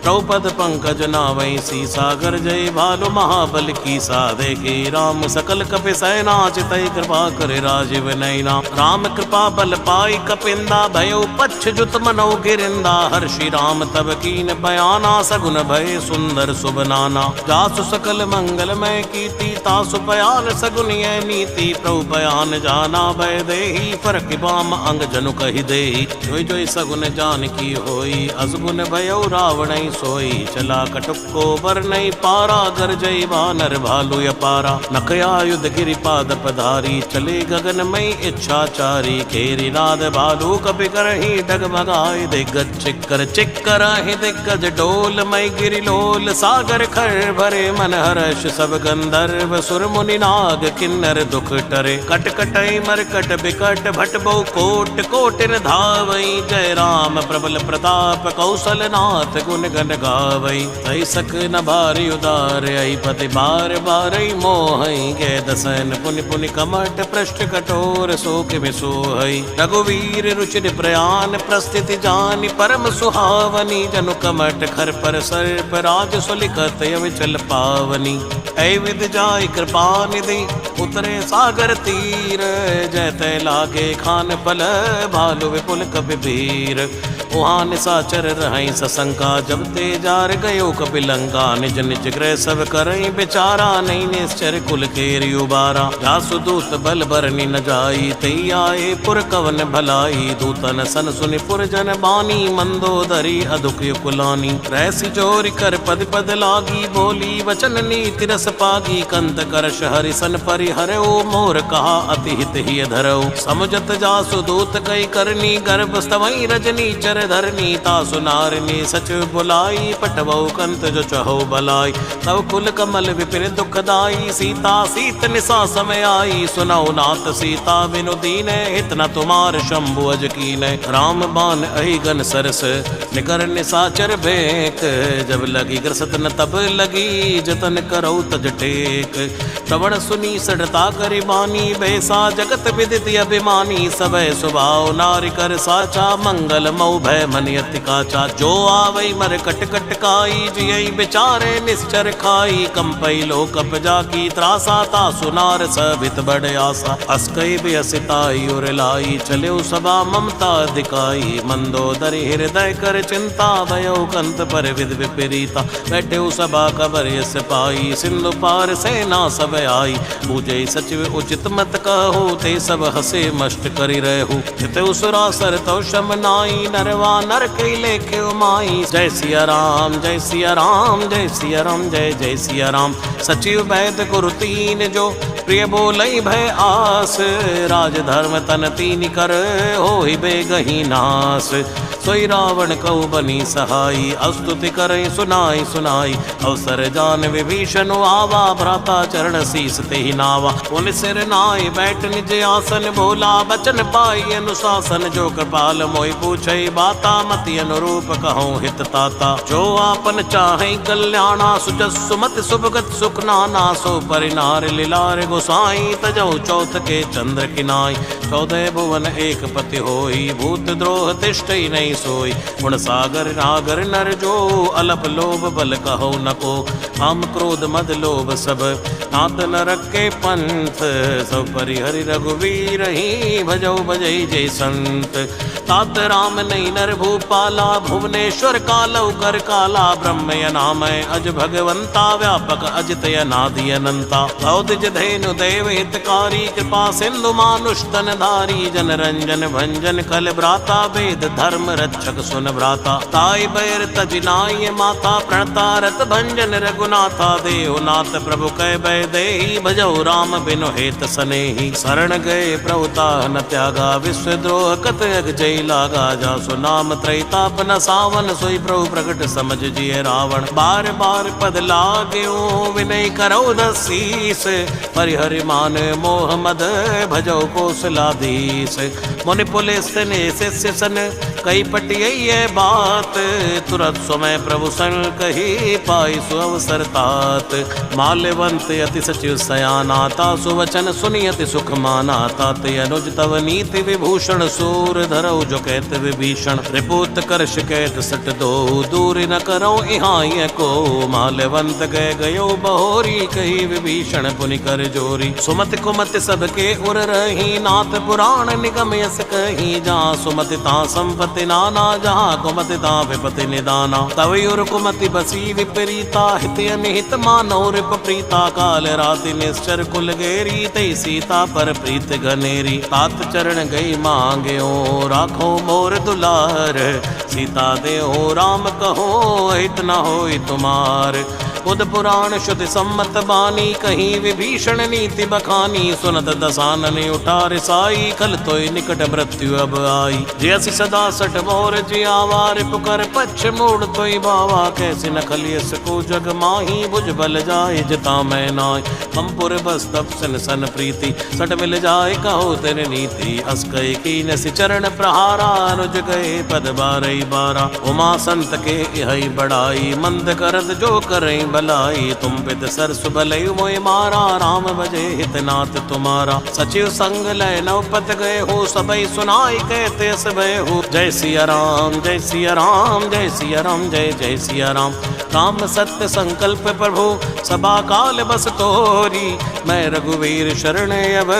द्रौपद पंकज नावई सीसा गर्जय भालु महाबल की सा देखे राम सकल कपि सैना चितई कृपा करे राजीव नैना राम कृपा बल पाई कपिंदा भयो पच्छ जुत मनो गिरिंदा हर्षि राम तब कीन बयाना सगुन भय सुंदर शुभ नाना जासु सकल मंगलमय कीर्ति तासु बयान सगुन ये नीति प्रभु बयान जाना भय देहि फरक बाम अंग जनु कहि देहि जोई जोई सगुन जान की होई असगुन भयो रावण सोई चला कटुको बर नहीं पारा गरजई वानर भालु अपारा नखया युद्ध गिरिपाद पधारी चले गगन मई इच्छाचारी खेरी नाद भालू कपि करही डगमगाए दिग्गज चिक्कर चिक्कर ही दिग्गज डोल मई गिरि लोल सागर खर भरे मन हर्ष सब गंधर्व सुर मुनि नाग किन्नर दुख टरे कट कटई मरकट बिकट भट बहु कोट कोटिन धावई जय राम प्रबल प्रताप कौशल नाथ गुण गण गावई तई सक न भारी उदार आई पति बार बार मोहई गे दसन पुनि पुनि कमट पृष्ठ कठोर शोक विसोहई रघुवीर रुचिर प्रयान प्रस्थिति जानि परम सुहावनी जनु कमट खर पर सर्प राज सुलिखत अविचल पावनी ऐ विद जाय कृपा निधि उतरे सागर तीर जय तय लागे खान पल भालु विपुल कपि वीर वहाँ निशाचर रहई सशंका जब ते जार गयो कपि लंका निज निज गृह सब करई बेचारा नहीं निश्चर कुल केरि उबारा जासु दूत बल बरनी न जाई तई आए पुर कवन भलाई दूतन सन सुनि पुर जन बानी मंदोदरी अदुक कुलानी रहसी जोरि कर पद पद लागी बोली वचन नीति रस पागी कंत करश हरि सन परिहरो मोर कहा अति हित ही धरो समुझत जासु दूत कई करनी गर्भ स्तवई रजनी चर धरनी तासु नारिनी सच बुलाई पटवौ कंत जो चहो बलाई तव कुल कमल विपिन दुखदाई सीता सीत निशा समय आई सुनौ नाथ सीता बिनु दीन हित न तुमार शंभु अज कीन राम बान अहि गन सरस निकर निशाचर भेक जब लगी ग्रसत न तब लगी जतन करौ तज टेक श्रवण सुनी सड़ता करि बानी बैसा जगत विदित अभिमानी सबय स्वभाव नारि कर साचा मंगल मऊ भय मन यति काचा जो आवई मर कट कट काई जियई बेचारे निश्चर खाई कंपई लोक जाकी त्रासा ता सुनार सबित बड़ आसा अस्कई बेअसिताई उर लाई चले सभा ममता दिखाई मंदोदरी हृदय कर चिंता भयो कंत पर विद विपरीता बैठे सभा कबर यस पाई सिंधु पार सेना सब आई पूजे सचिव उचित मत कहो ते सब हसे मष्ट करि रहु चित उसुरा सर तो शम नाई नरवा नर के लेखे माई जय सिया राम जय सिया राम जय सिया राम जय जय सिया राम सचिव वैद गुरु तीन जो प्रिय बोलई भय आस राज धर्म तन तीन कर होई बेगही नास सोई रावण कऊ बनी सहाई अस्तुति करई सुनाई सुनाई अवसर जान विभीषण आवा भ्राता चरण शीस ते ही नावा उन सिर नाय बैठ निज आसन भोला बचन पाई अनुशासन जो कृपाल मोहि पूछई बाता मति अनुरूप कहूँ हित ताता जो आपन चाहे कल्याणा सुजस सुमति सुभगत सुख नाना सो परिनार लीलार गोसाई तजौ चौथ के चंद्र किनाई 14 भुवन एक पति होई भूत द्रोह तिष्ठई नहीं सोई गुण सागर नागर नर जो अलप लोभ बल कहो नको हम क्रोध मद लोभ सब नाथ नरक के पंथ सब परिहरि रघुवीर ही भजौ भजई जय संत तात राम नहीं नर भूपाला भुवनेश्वर कालौ कर काला ब्रह्म नामय अज भगवंता व्यापक अजित अनादि अनंता औदिज धेनु देव हितकारी कृपा सिंधु मानुष तन धारी जन रंजन भंजन कल भ्राता वेद धर्म रक्षक सुन भ्राता ताई बैर तजिनाय माता प्रणता रत भंजन रघुनाथा देवनाथ प्रभु कै बै देहि भजौ राम बिनु हेत सनेहि शरण गए प्रभुता न त्यागा विश्व द्रोह कत अग जय लागा जासु नाम त्रैताप न सावन सोई प्रभु प्रकट समझ जिय रावण बार बार पद लाग्यो विनय करौ दसीस परिहरि मान मोह मद भजौ कौशलाधीश मुनि पुलिस ने शिष्य सन कई पटियै बात तुरंत समय प्रभु सन कही पाई सुअवसर तात माल्यवंत अति सचिव सयाना तासु वचन सुनियति सुख माना तात अनुज तव नीति विभूषण सूर धरौ जो कहत विभीषण, रिपुत कर शिकैत सट दो, दूर न करो यहाँ ये को, माल्यवंत गए गयो बहोरी, कही विभीषण पुनि कर जोरी। सुमति कुमति सबके उर रही, नाथ पुराण निगम यस कही, जहाँ सुमति ता संपत्ति नाना, जहाँ कुमति ता विपति निदाना। तवयुर कुमति बसी विपरीता, हित अनिहित मानव रिप प्रीता, काल राति निश्चर कुल गेरी, तई सीता पर प्रीत घनेरी। तात चरण गई मांग्यो, राखो मोर दुलार, सीता देहो राम कहो, हित न होई तुमार। बुध पुराण शुद्ध सम्मत बानी, कहीं विभीषण नीति बखानी, सुनत दसानन उठा रिसाई, खल तोय निकट मृत्यु अब आई। जैसी सदा सठ मोर जियावा, रिपुकर पक्ष मोड़ तोय बावा, कैसे न खलियस को जग माही, भुज बल जाए जिता मैं नाय। पंपुर बस तप सन सन प्रीति, सट मिल जाए कहो तेरे नीति, अस्कय कीन सि चरण प्रहारा, अनुज गए पद बारई बारा। उमा संत के यही बड़ाई, मंद करत जो करई भलाई, तुम पित सरस भलयु मोय मारा, राम भजे हितनाथ तुम्हारा। सचिव संग लय नवपत गए हो, सबई सुनाई कहते सबय हो, जय सिया राम जय सिया राम, जय सिया राम जय जय सिया राम। राम सत्य संकल्प प्रभु, सभा काल बस तोरी, मैं रघुवीर शरण अब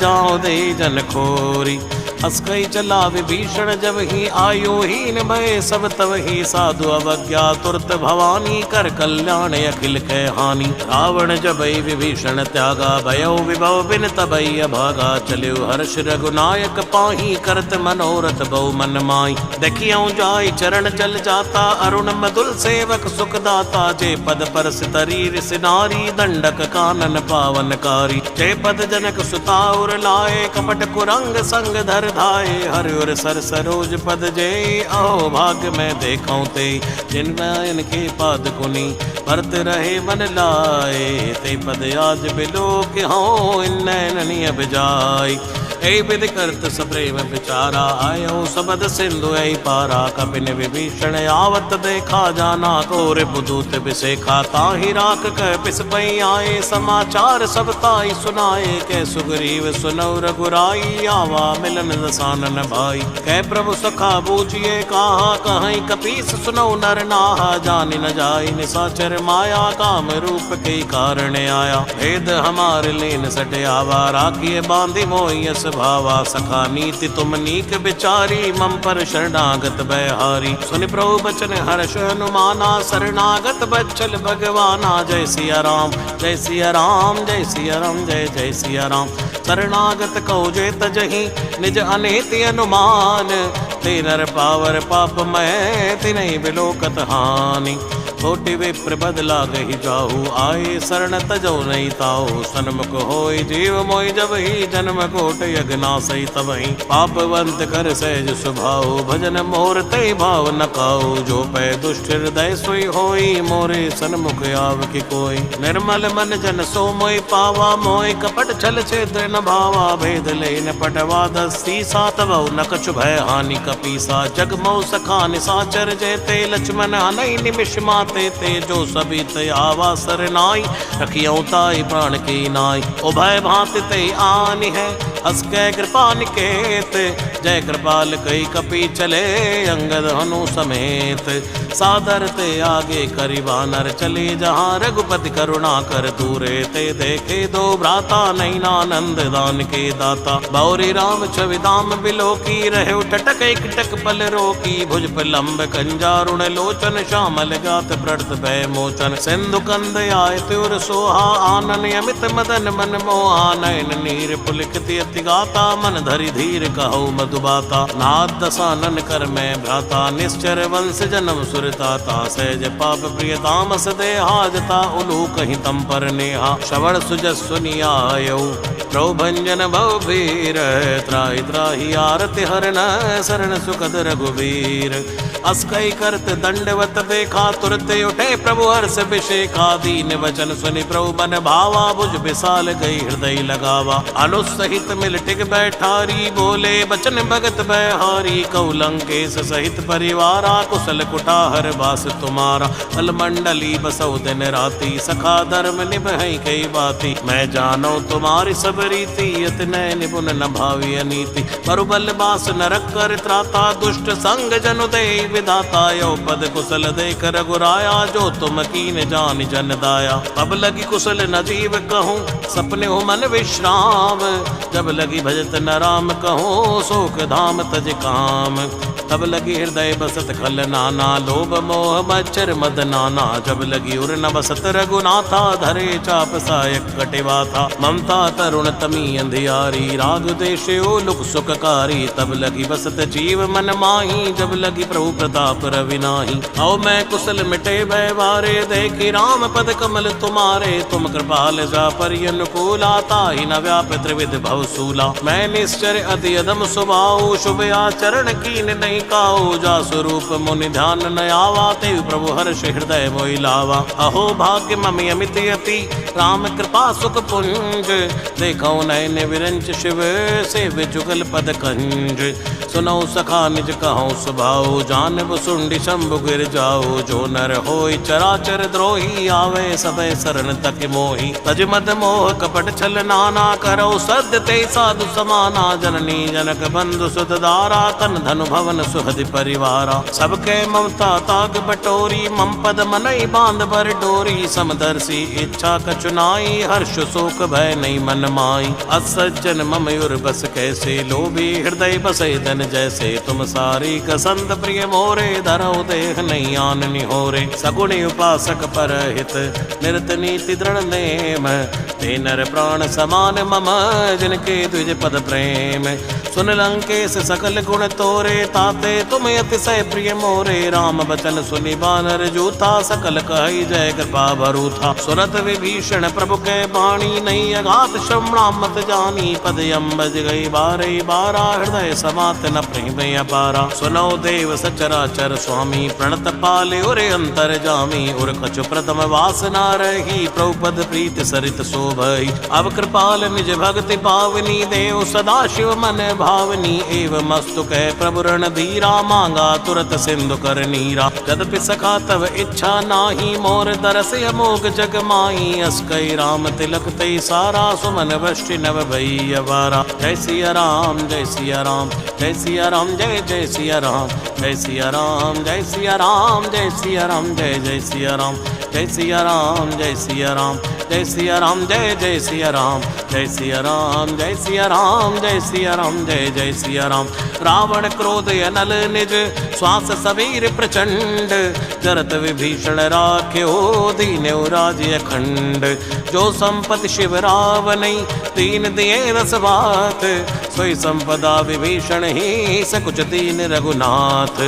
जाऊं दे जन खोरी। अस्कई चला विभीषण जब ही, आयु हीन भय सब तब ही, साधु अवज्ञा तुरत भवानी, कर कल्याण अखिल कह हानि। रावण जबई विभीषण त्यागा, भयो विभव बिन तबई अभागा, चलियो हर्ष रघुनायक पाही, करत मनोरथ बहु मन माई। देखियो जाय चरण चल जाता, अरुण मधुल सेवक सुखदाता, जे पद पर सितरीर सिनारी, दंडक कानन पावनकारी। जय पद जनक सुता उर लाए, कपट कुरंग संग धर धाये, हर उर सर सरोज पद जय, अहो भाग्य मैं देखूं ते, जिनवायन के पाद कुनी, भरत रहे मन लाए, ते पद आज बिलो के हों, इन नैननी अब जाय। ऐ विधि करत सप्रेम विचारा, आयो सबद सिंधु ऐ पारा, कपिन विभीषण आवत देखा, जाना कोर बुदूत बिसेखा, ताहि राख कह पिस पई आए, समाचार सब ताई सुनाए, कै सुग्रीव सुनौ रघुराई, आवा मिलन दसानन भाई। कै प्रभु सखा बूझिए कहा, कहीं कपीस सुनौ नर नाहा, जानि न जाय निसाचर माया, काम रूप के कारण आया। भेद हमार लेन सट आवा, राखिए बांधि मोयस भावा, सखा नीति तुम नीक बिचारी, मम पर शरणागत बहारी। सुनि प्रभु बचन हर्ष हनुमाना, शरणागत बच्चल भगवाना, जय सिया राम जय सिया राम, जय सिया राम जय जय सिया राम। शरणागत कहो जे तजहि, निज अनेति अनुमान, ते नर पावर पाप मैं, तिन्हि बिलोकत हानि। कोटि विप्र बदला गही जाहू, आए शरण तजो नहीं ताऊ, सन्मुख होय जीव मोय जब ही, जन्म कोट यज्ञना सही तब ही। पापवंत कर सहज स्वभाव, भजन मोर ते भाव न खाओ, जो पै दुष्ट हृदय सोई होई, मोरे सन्मुख आव की कोई। निर्मल मन जन सो मोय पावा, मोय कपट छल छेद्र न भावा, भेद ले न पटवा दस्ती सा, तब न कछु भय हानि कपीसा। जग मौ सखा निसाचर जेते, लक्ष्मण हनई निमिष माते ते, जो सभी ते आवा सरनाई, रखियो ताई प्राण की नाई। उभय भांति ते आनि है, हस कै कृपा निकेत, जय कृपाल कई कपि चले, अंगद हनु समेत। सादर ते आगे करि वानर चले, जहाँ रघुपति करुणा कर दूरे, ते देखे दो भ्राता, नैनानंद दान के दाता। बौरी राम छवि दाम बिलोकी, रहे टटक एक टक पल रोकी, भुज लंब कंजारुण लोचन, श्यामल गात प्रत भय मोचन। सिंधु कंद आय त्योर सोहा, आनन अमित मदन मन मोहा, नयन नीर पुलकित अति गाता, मन धरि धीर कहो मधुबाता। नाथ दसानन कर मैं भ्राता, निश्चर वंश जन्म सुरताता, सहज पाप प्रिय तामस देहा, जता उलू कहीं तम पर नेहा। श्रवण सुजस सुनियायो, प्रभंजन भव भीर, त्राहि त्राहि आरति हरन, शरण सुखद रघुवीर। अस्कई करत दंडवत देखा, तुरत उठे प्रभु हर्ष विशेखा, दीन वचन सुनि प्रभु मन भावा, भुज विशाल गई हृदय लगावा। अनुसहित मिल टिक बैठारी, बोले बचन भगत बहारी, कहु लंकेश सहित परिवारा, कुशल कुटाहर वास तुम्हारा। फल मंडली बसौ दिन राती, सखा धर्म निभई कई बाती, मैं जानो तुम्हारी सब रीति, अति नय निपुण न भावी अनीति। बरुबल बास नरक कर त्राता, दुष्ट संग जनु दे विधाता। यो पद कुशल देख रघुराया, जो तुम कीन जान जन दाया। अब लगी कुशल न जीव कहूँ, सपने हो मन विश्राम। जब लगी भजत न राम कहूँ, शोक धाम तज काम। तब लगी हृदय बसत खल नाना, लोभ मोह मच्छर मद नाना। जब लगी उर न बसत रघुनाथा, धरे चाप सायक कटिवा था। ममता तरुण तमी अंधियारी, राग देश ओ लुक सुखकारी। तब लगी बसत जीव मन माही, जब लगी प्रभु प्रताप रवि नाही। आओ मैं कुशल मिटे भय बारे, देखी राम पद कमल तुम्हारे। तुम कृपाल जा पर अनुकूला, ताहि न व्याप त्रिविध भव सूला। मैं निश्चर अति अधम स्वभाव, शुभ आचरण कीन नहीं काऊ। जा स्वरूप मुनि ध्यान न आवा, तेव प्रभु हर्ष हृदय मोहि लावा। अहो भाग्य ममि अमित यति, राम कृपा सुख पुंज। देखो नयन विरंच शिव, सेव जुगल पद कंज। सुनो सखा निज कहूँ स्वभाव, जानब सुंडी शंभु गिर जाओ। जो नर होय चराचर द्रोही, आवे सबे शरण तक मोही। तज मद मोह कपट छल नाना, करो सद्य ते साधु समाना। जननी जनक बंधु सुत दारा, तन धनु भवन सुहद परिवारा। सबके ममता ताग बटोरी, मम पद मनई बांध बर डोरी। समदर्शी इच्छा कचुनाई, हर्ष शोक भय नहीं मन माई। असज्जन मम युर बस कैसे, लोभी हृदय बसे धन जैसे। तुम सारी कसंत प्रिय मोरे, धरो देह नहीं आन निहोरे। सगुणी उपासक परहित, निरत नीति दृढ़ नेम। ते नर प्राण समान मम, जिनके द्विज पद प्रेम। सुन लंकेश सकल गुण तोरे, ताते तुम अतिशय प्रिय मोरे। राम बचन सुनि बानर जूथा, सकल कहि जय कृपा भरूथा। सुरत विभीषण प्रभु के बाणी, नहीं अघात श्रवणा मत जानी। पद अम्बज गई बारे बारा, हृदय समात न प्रेम अपारा। सुनो देव सचराचर स्वामी, प्रणत पाले उरे अंतर जामी। उर कछु प्रथम वासना रही, प्रभुपद प्रीत सरित शोभई। अब कृपाल निज भक्ति पावनी, देव सदा शिव मन भावनी। एवं मस्तु कह प्रभु रण धीरा, मांगा तुरत सिंधु कर नीरा। यद्यपि सखा तव इच्छा नाही, मोर दरस अमोघ जग माही। अस्कई राम तिलक तई सारा, सुमन वृष्टि नव भई अवारा। जय सिया राम जय सिया राम, जय सिया राम जय जय सिया राम। जय सिया राम जय सिया राम, जय सिया राम जय जय सिया राम। जय सिया राम जय सिया राम, जय सिया राम जय जय सिया राम। जय सिया राम जय सिया राम, जय सिया राम जय जय सिया राम। रावण क्रोध अनल निज, श्वास सबीर प्रचंड। जरत विभीषण राख्यो, दीन्यो राज्य अखंड। जो संपत्ति शिव रावनै, तीन दिए रस बात। सोई संपदा विभीषण ही, सकुच दीन रघुनाथ।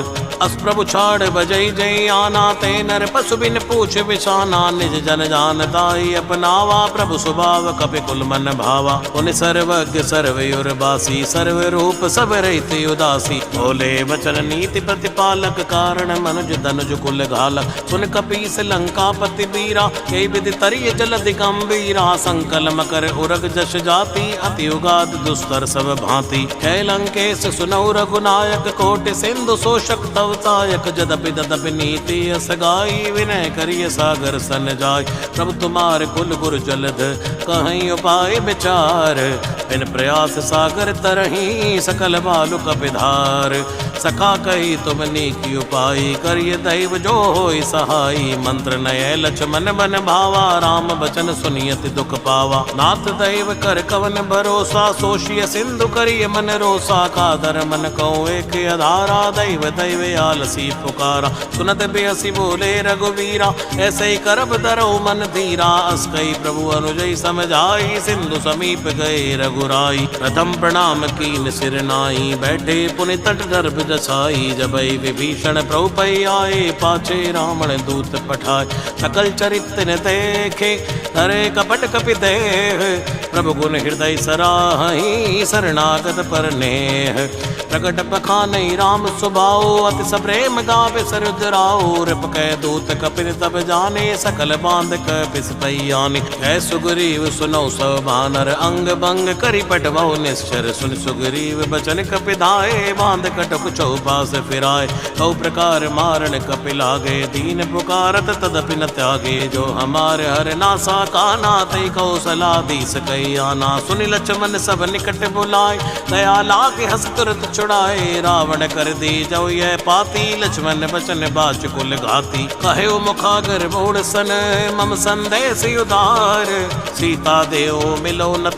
अस प्रभु छाड़ बजई जय आना, ते नर पशु बिन पूछ बिछाना। निज जन जान दाई अपनावा, प्रभु स्वभाव कपि कुल मन भावा। उन सर्वज्ञ सर्वयुर बासी, सर्व रूप सब रहित उदासी। भोले वचन नीति प्रतिपालक, कारण मनुज धनुज कुल घालक। सुन कपीस लंकापति बीरा, कई विधि तरिय जलधि गंभीरा। संकल मकर उरग जश जाति, अति उगाद दुस्तर सब भांति। कै लंकेश सुनौ रघुनायक, कोटि सिंधु शोषक तव तायक। जदपि तदपि नीति असगाई, विनय करिय सागर सन जाय। प्रभु तुम्हार कुल गुर जलध, कहीं उपाय विचार। बिन प्रयास सागर तरही, सकल बालु कपिधार। सखा कही तुम नीकी उपाय, करिय दैव जो होय सहाई। मंत्र नय लक्ष्मण मन भावा, राम बचन सुनियति दुख पावा। नाथ दैव कर कवन भरोसा, सोशिय सिंधु करिय मन रोसा। कादर मन कहूँ एक आधारा, दैव दैव आलसी पुकारा। सुनत बेहसी बोले रघुवीरा, ऐसे ही करब धरो मन धीरा। अस्कई प्रभु अनुजय समझाई, सिंधु समीप गए रघुराई। प्रथम प्रणाम कीन सिर नाई, बैठे पुनि तट गर्भ जसाई। जबई विभीषण प्रभु पै आए, पाछे रावण दूत पठाए। सकल चरित्र न देखे, धरे कपट कपि देह। प्रभु गुण हृदय सराहि, शरणागत पर नेह। प्रगट बखानै राम सुभाओ, अति सप्रेम गावे सरुद्राओ। रिप कै दूत कपिन तब जाने, सकल बांध कपिस पैयाने। कै सुग्रीव सुनौ सब बानर, अंग भंग करि पटवौ निश्चर। सुन सुग्रीव बचन कपिधाए, बांध कटक चौपास फिराए। कौ प्रकार मारण कपि लागे, दीन पुकारत तदपि न त्यागे। जो हमारे हर नासा काना, तई कौशलाधीश कई आना। सुनि लक्ष्मण सब निकट बुलाए, दया लागे हस तुरत छुड़ाए। रावण कर दी जो यह पाती, लक्ष्मण बचन बाच कुल घाती। कहे मुखागर मोड़ सन, मम संदेश उदार। सीता देव मिलो न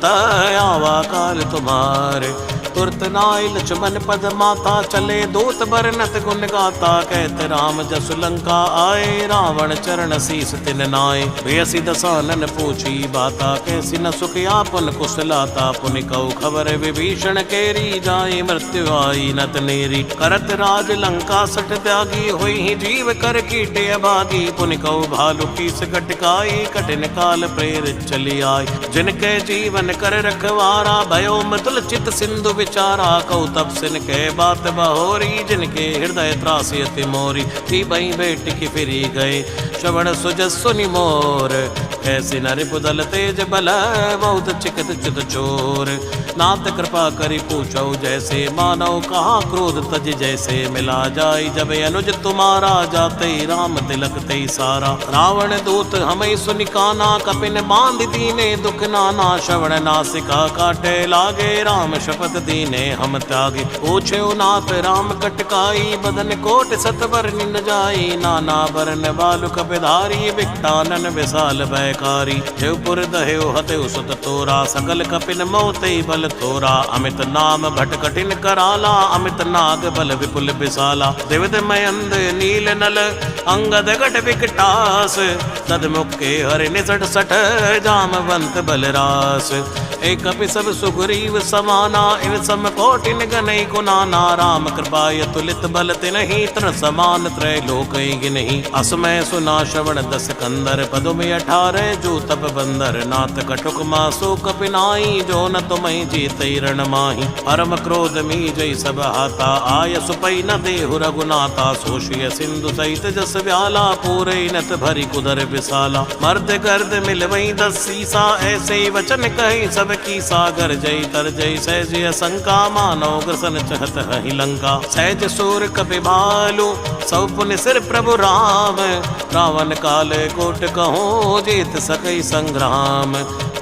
आवा काल तुम्हारे। तुरत नाय लक्ष्मण पद माता, चले दूत बरनत गुण गाता। कहते राम जसु लंका आए, रावण चरण शीस तिन नाय। बेसी दसानन पूछी बाता, कैसी न सुख आपन कुशलाता। पुनि कऊ खबर विभीषण केरी, जाए मृत्यु आई नत नेरी। करत राज लंका सठ त्यागी, हुई ही जीव कर कीटे अभागी। पुनि कऊ भालु कीस गटकाई, कठिन काल प्रेरित चली आई। जिनके जीवन कर रखवारा, भयो मृदुल चित सिंधु विचारा। कौ तब सिन के बात बहोरी, जिनके हृदय त्रासी अति मोरी। थी बई बेटी की फिरी गए, श्रवण सुजस सुनि मोर। कैसी नर पुदल तेज बल, बहुत चिकत चित चोर। नाथ कृपा करी पूछो जैसे, मानव कहा क्रोध तज जैसे। मिला जाई जब अनुज तुम्हारा, जाते राम तिलक ते सारा। रावण दूत हमें सुनि काना, कपिन बांध दीने दुख नाना। श्रवण नासिका काटे लागे, राम शपथ दीने हम त्यागे। पूछे नाथ राम कटकाई, बदन कोट सतवर निन जाई। नाना बरन बालु कपिधारी, विकटानन विशाल भयकारी। देवपुर दहेव हतेव सुत तोरा, सकल कपिन मोते बल थोरा। अमित नाम भट कठिन कराला, अमित नाग बल विपुल विशाला। दिविध मयंद नील नल, अंगद गट विकटास। तदमुख के हरि निसठ सठ, जामवंत बलरास। एक कपि सब सुग्रीव समाना, इन सम कोटिन गनई गुनाना। राम कृपाय तुलित बल तिनहि, तन समान त्रैलोक गिनहि। असमय सुना श्रवण दस कंदर, पदु में 18 जो तप बंदर। नाथ कटुक मासो कपिनाई, जो न तुम्हें जीते रण माही। परम क्रोध मी जय सब हाथा, आय सुपई न देहु रघुनाथा। सोशिय सिंधु सहित जस व्याला, पूरे नत भरी कुदर विशाला। मर्द गर्द मिलवई 10 सीसा, ऐसे वचन कही सब की सागर। जय तर जय सहज शंका, मानो ग्रसन चहत हहि लंका। सहज सूर कपि भालु, सब पुनि सिर प्रभु राम। रावण काल कोट कहो, जीत सकई संग्राम।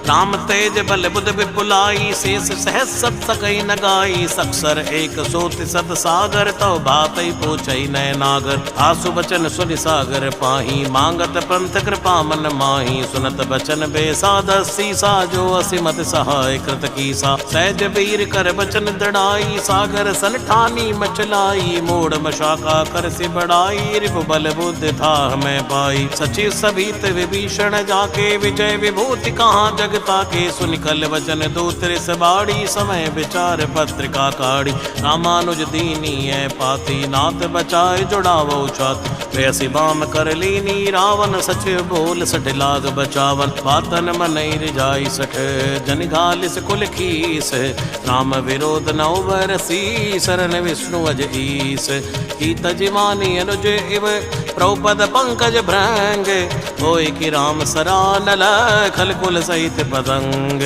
राम तेज बल बुध विपुलाई, शेष सहस सत सकई न गाई। सक्सर एक सोति सत सागर, तव बातई पूछई नय नागर। आसु बचन सुनि सागर पाही, मांगत पंथ कृपा मन माही। सुनत बचन बेसाद सीसा, जो असिमत सहाय कृत कीसा। सहज वीर कर बचन दड़ाई, सागर सन ठानी मचलाई। मोड़ मशाका कर से बढ़ाई, रिपु बल बुद्धि था हमें पाई। सचिव सभीत विभीषण जाके, विजय विभूति कहाँ जग ताके। सुनिकल वचन दूत बाड़ी, समय विचार पत्रिका काढ़ी। रामानुज दीनी है पाती, नाथ बचाए जुड़ावो छाती। वैसी बाम कर लीनी, रावण सचिव बोल सठ लाग बचावन। बातन मनई रिजाई सठ, जन घालिस कुल खीस। राम विरोध नौ बरसी, शरण विष्णु अज ईस। की तजमानी अनुज इव, प्रभुपद पंकज भ्रंग। होय कि राम सरानल, खल कुल सहित पतंग।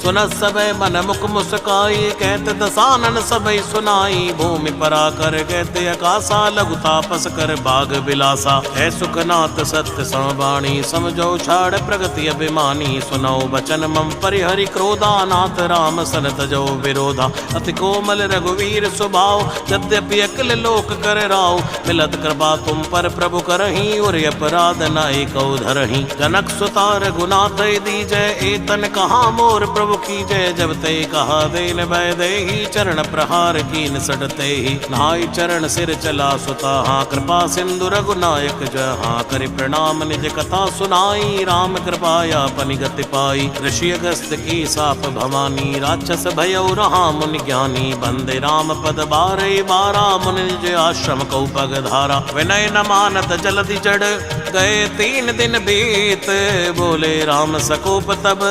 सुनत सबे मन मुख मुस्काई, कहत दसानन सबई सुनाई। भूमि परा कर कहते आकाशा, लघु तापस कर बाग बिलासा। है सुखनाथ सत्य संवाणी, समझो छाड़ प्रगति अभिमानी। सुनो बचन मम परिहरि क्रोधा, नाथ राम सन तजो विरोधा। अति कोमल रघुवीर स्वभाव, यद्यपि अकिल लोक कर राव। मिलत कृपा तुम पर प्रभु करही, और अपराध नाई कौ धरही। जनक सुता रघुनाथ दीजय, एतन कहा मोर प्रभु की जय। जब ते कहा देन भय देहि, चरण प्रहार कीन सटते ही। नहाय चरण सिर चला सुता, हाँ कृपा सिंधु रघुनायक जहाँ। करि प्रणाम निज कथा सुनाई, राम कृपाया पनि गति पाई। ऋषि अगस्त की साप भवानी, राक्षस भयउ रहा मुनि ज्ञानी। बंदे राम पद बारे बारा, मुनि निज आश्रम कौ पग धारा। विनय न मानत जलधि जड़, गए 3 दिन बीत, बोले राम सकोप तब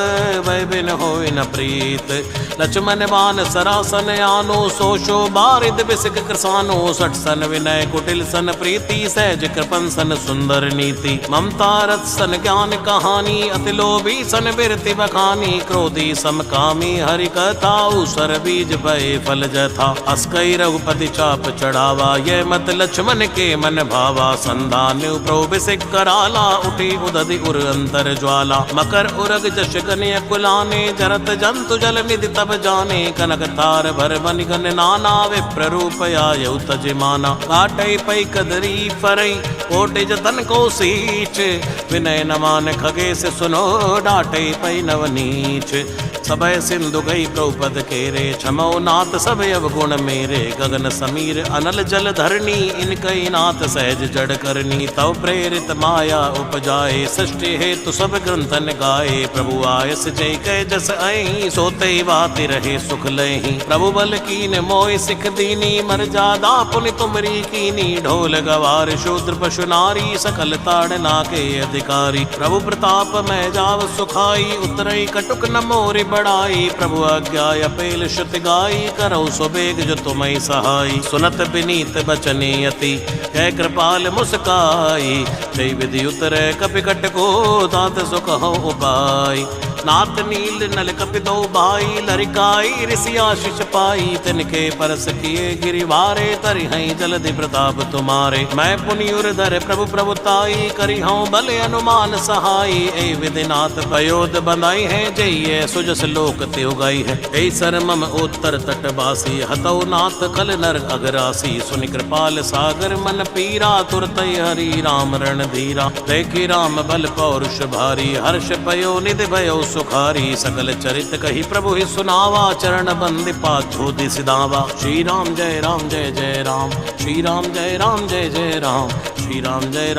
वै बिन होय न प्रीत। लक्ष्मण बान सरासन आनो, सोशो बारिद बिसिक कृसानो। 60 सन विनय कुटिल सन प्रीति, सहज कृपन सन सुंदर नीति। ममता रथ सन ज्ञान कहानी, अति लोभी सन बिरति बखानी। क्रोधी समकामी हरि कथा, उसर बीज भय फल जथा। अस्कई रघुपति चाप चढ़ावा, यह मत लक्ष्मण के मन भावा। संधान प्रोबिसिक कराला, उठी उदधि उर अंतर ज्वाला। मकर उरग जश गनिय कुलाने, जरत जंतु जल निधि तब जाने। कनक तार भर बनि गन नाना, विप्र रूप आयु तजमाना। काटई पई कदरी फरई, कोटि जतन को सींच। विनय न मान खगेश सुनो, डाटई पई नवनीच। सबय सिंधु गई द्रौपद केरे, क्षमो नाथ सब अवगुण मेरे। गगन समीर अनल जल धरनी, इनकई नाथ सहज जड़ करनी। तव प्रेरित माया उपजाए, सृष्टि हेतु सब ग्रंथन गाए। प्रभु आयस जय कै जस आई, सोते बाति रहे सुख लही। प्रभु बल कीन मोय सिख दीनी, मर्यादा पुनि तुमरी कीनी। ढोल गवार शूद्र पशु नारी, सकल ताड़ना के अधिकारी। प्रभु प्रताप मैं जाव सुखाई, उतरई कटुक न मोरि बड़ाई। प्रभु आज्ञा अपेल श्रुति गाई, करौ सुबेग जो तुम्हें सहाई। सुनत विनीत बचने अति, कह कृपाल मुस्काई। जय विधि उतरे कपिकट को, तात सुख हो उपाय। नाथ नील नल कपि दो भाई, लरिकाई ऋषि आशीष पाई। तिनके परस किए गिरिवारे, तरि हई जलधि प्रताप तुम्हारे। मैं पुनियुर धर प्रभु प्रभुताई, करी हूँ बल अनुमान सहाई। ए विधिनाथ पयोद बंधाई है, जय सुजस लोक ते उगाई है। ऐ सर मम उत्तर तट बासी, हतौ नाथ खल नर अगरासी। सुनि कृपाल सागर मन पीरा, तुरत हरि राम रण धीरा। देखी राम बल पौरुष भारी, हर्ष पयो निधि भयो सुखारी। सकल चरित कही प्रभु ही सुनावा, चरण बंदिपा धोधि सिधावा। श्री राम जय जय राम, श्री राम जय जय राम। श्री राम जय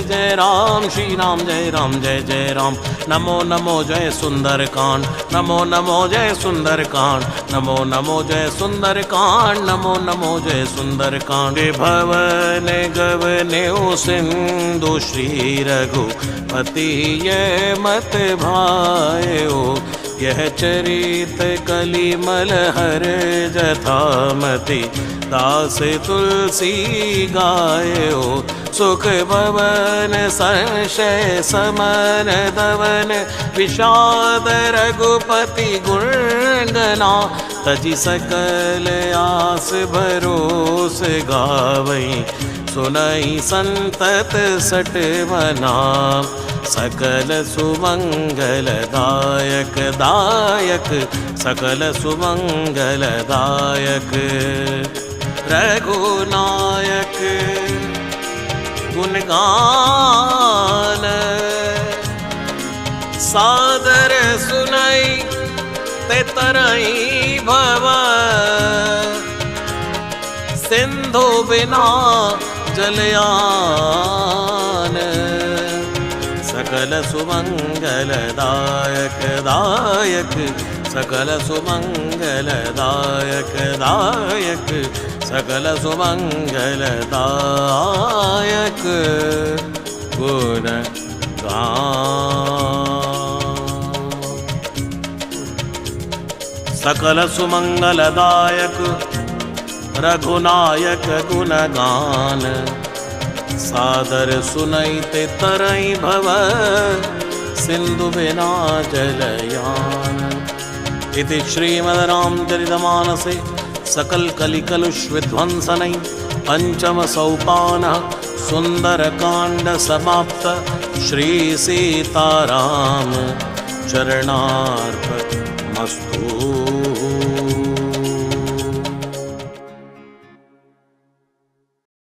जय राम, श्री राम जय जय राम। नमो नमो जय सुंदर कांड, नमो नमो जय सुंदर कांड। नमो नमो जय सुंदर कांड, नमो नमो जय सुंदर कांड। भवन गवने सिंधु, श्री रघुपति ये मत भायो। यह चरित कलिमल हर जथामति, दास तुलसी गायो। सुख भवन संशय समन दवन, विषाद रघुपति गुणगना। तजि सकल आस भरोस गावई, सुनई संतत सट मना। सकल सुमंगल दायक दायक, सकल सुमंगल दायक। रघुनायक गुणगान, सादर सुनई ते तरई भव। सिंधु बिना जलयान, सकल सुमंगल दायक दायक। सकल सुमंगल दायक दायक, सकल सुमंगल दायक गुण सकल सुमंगल दायक रघुनायक गुणगान। सादर सुनैते तरई भव, सिंधु बिना जलयान। इति श्रीमद् रामचरितमानसे सकल कलिकलुष विध्वंसनै पंचम सोपानः सुंदरकांड समाप्त। श्री सीताराम चरणार्पणमस्तु।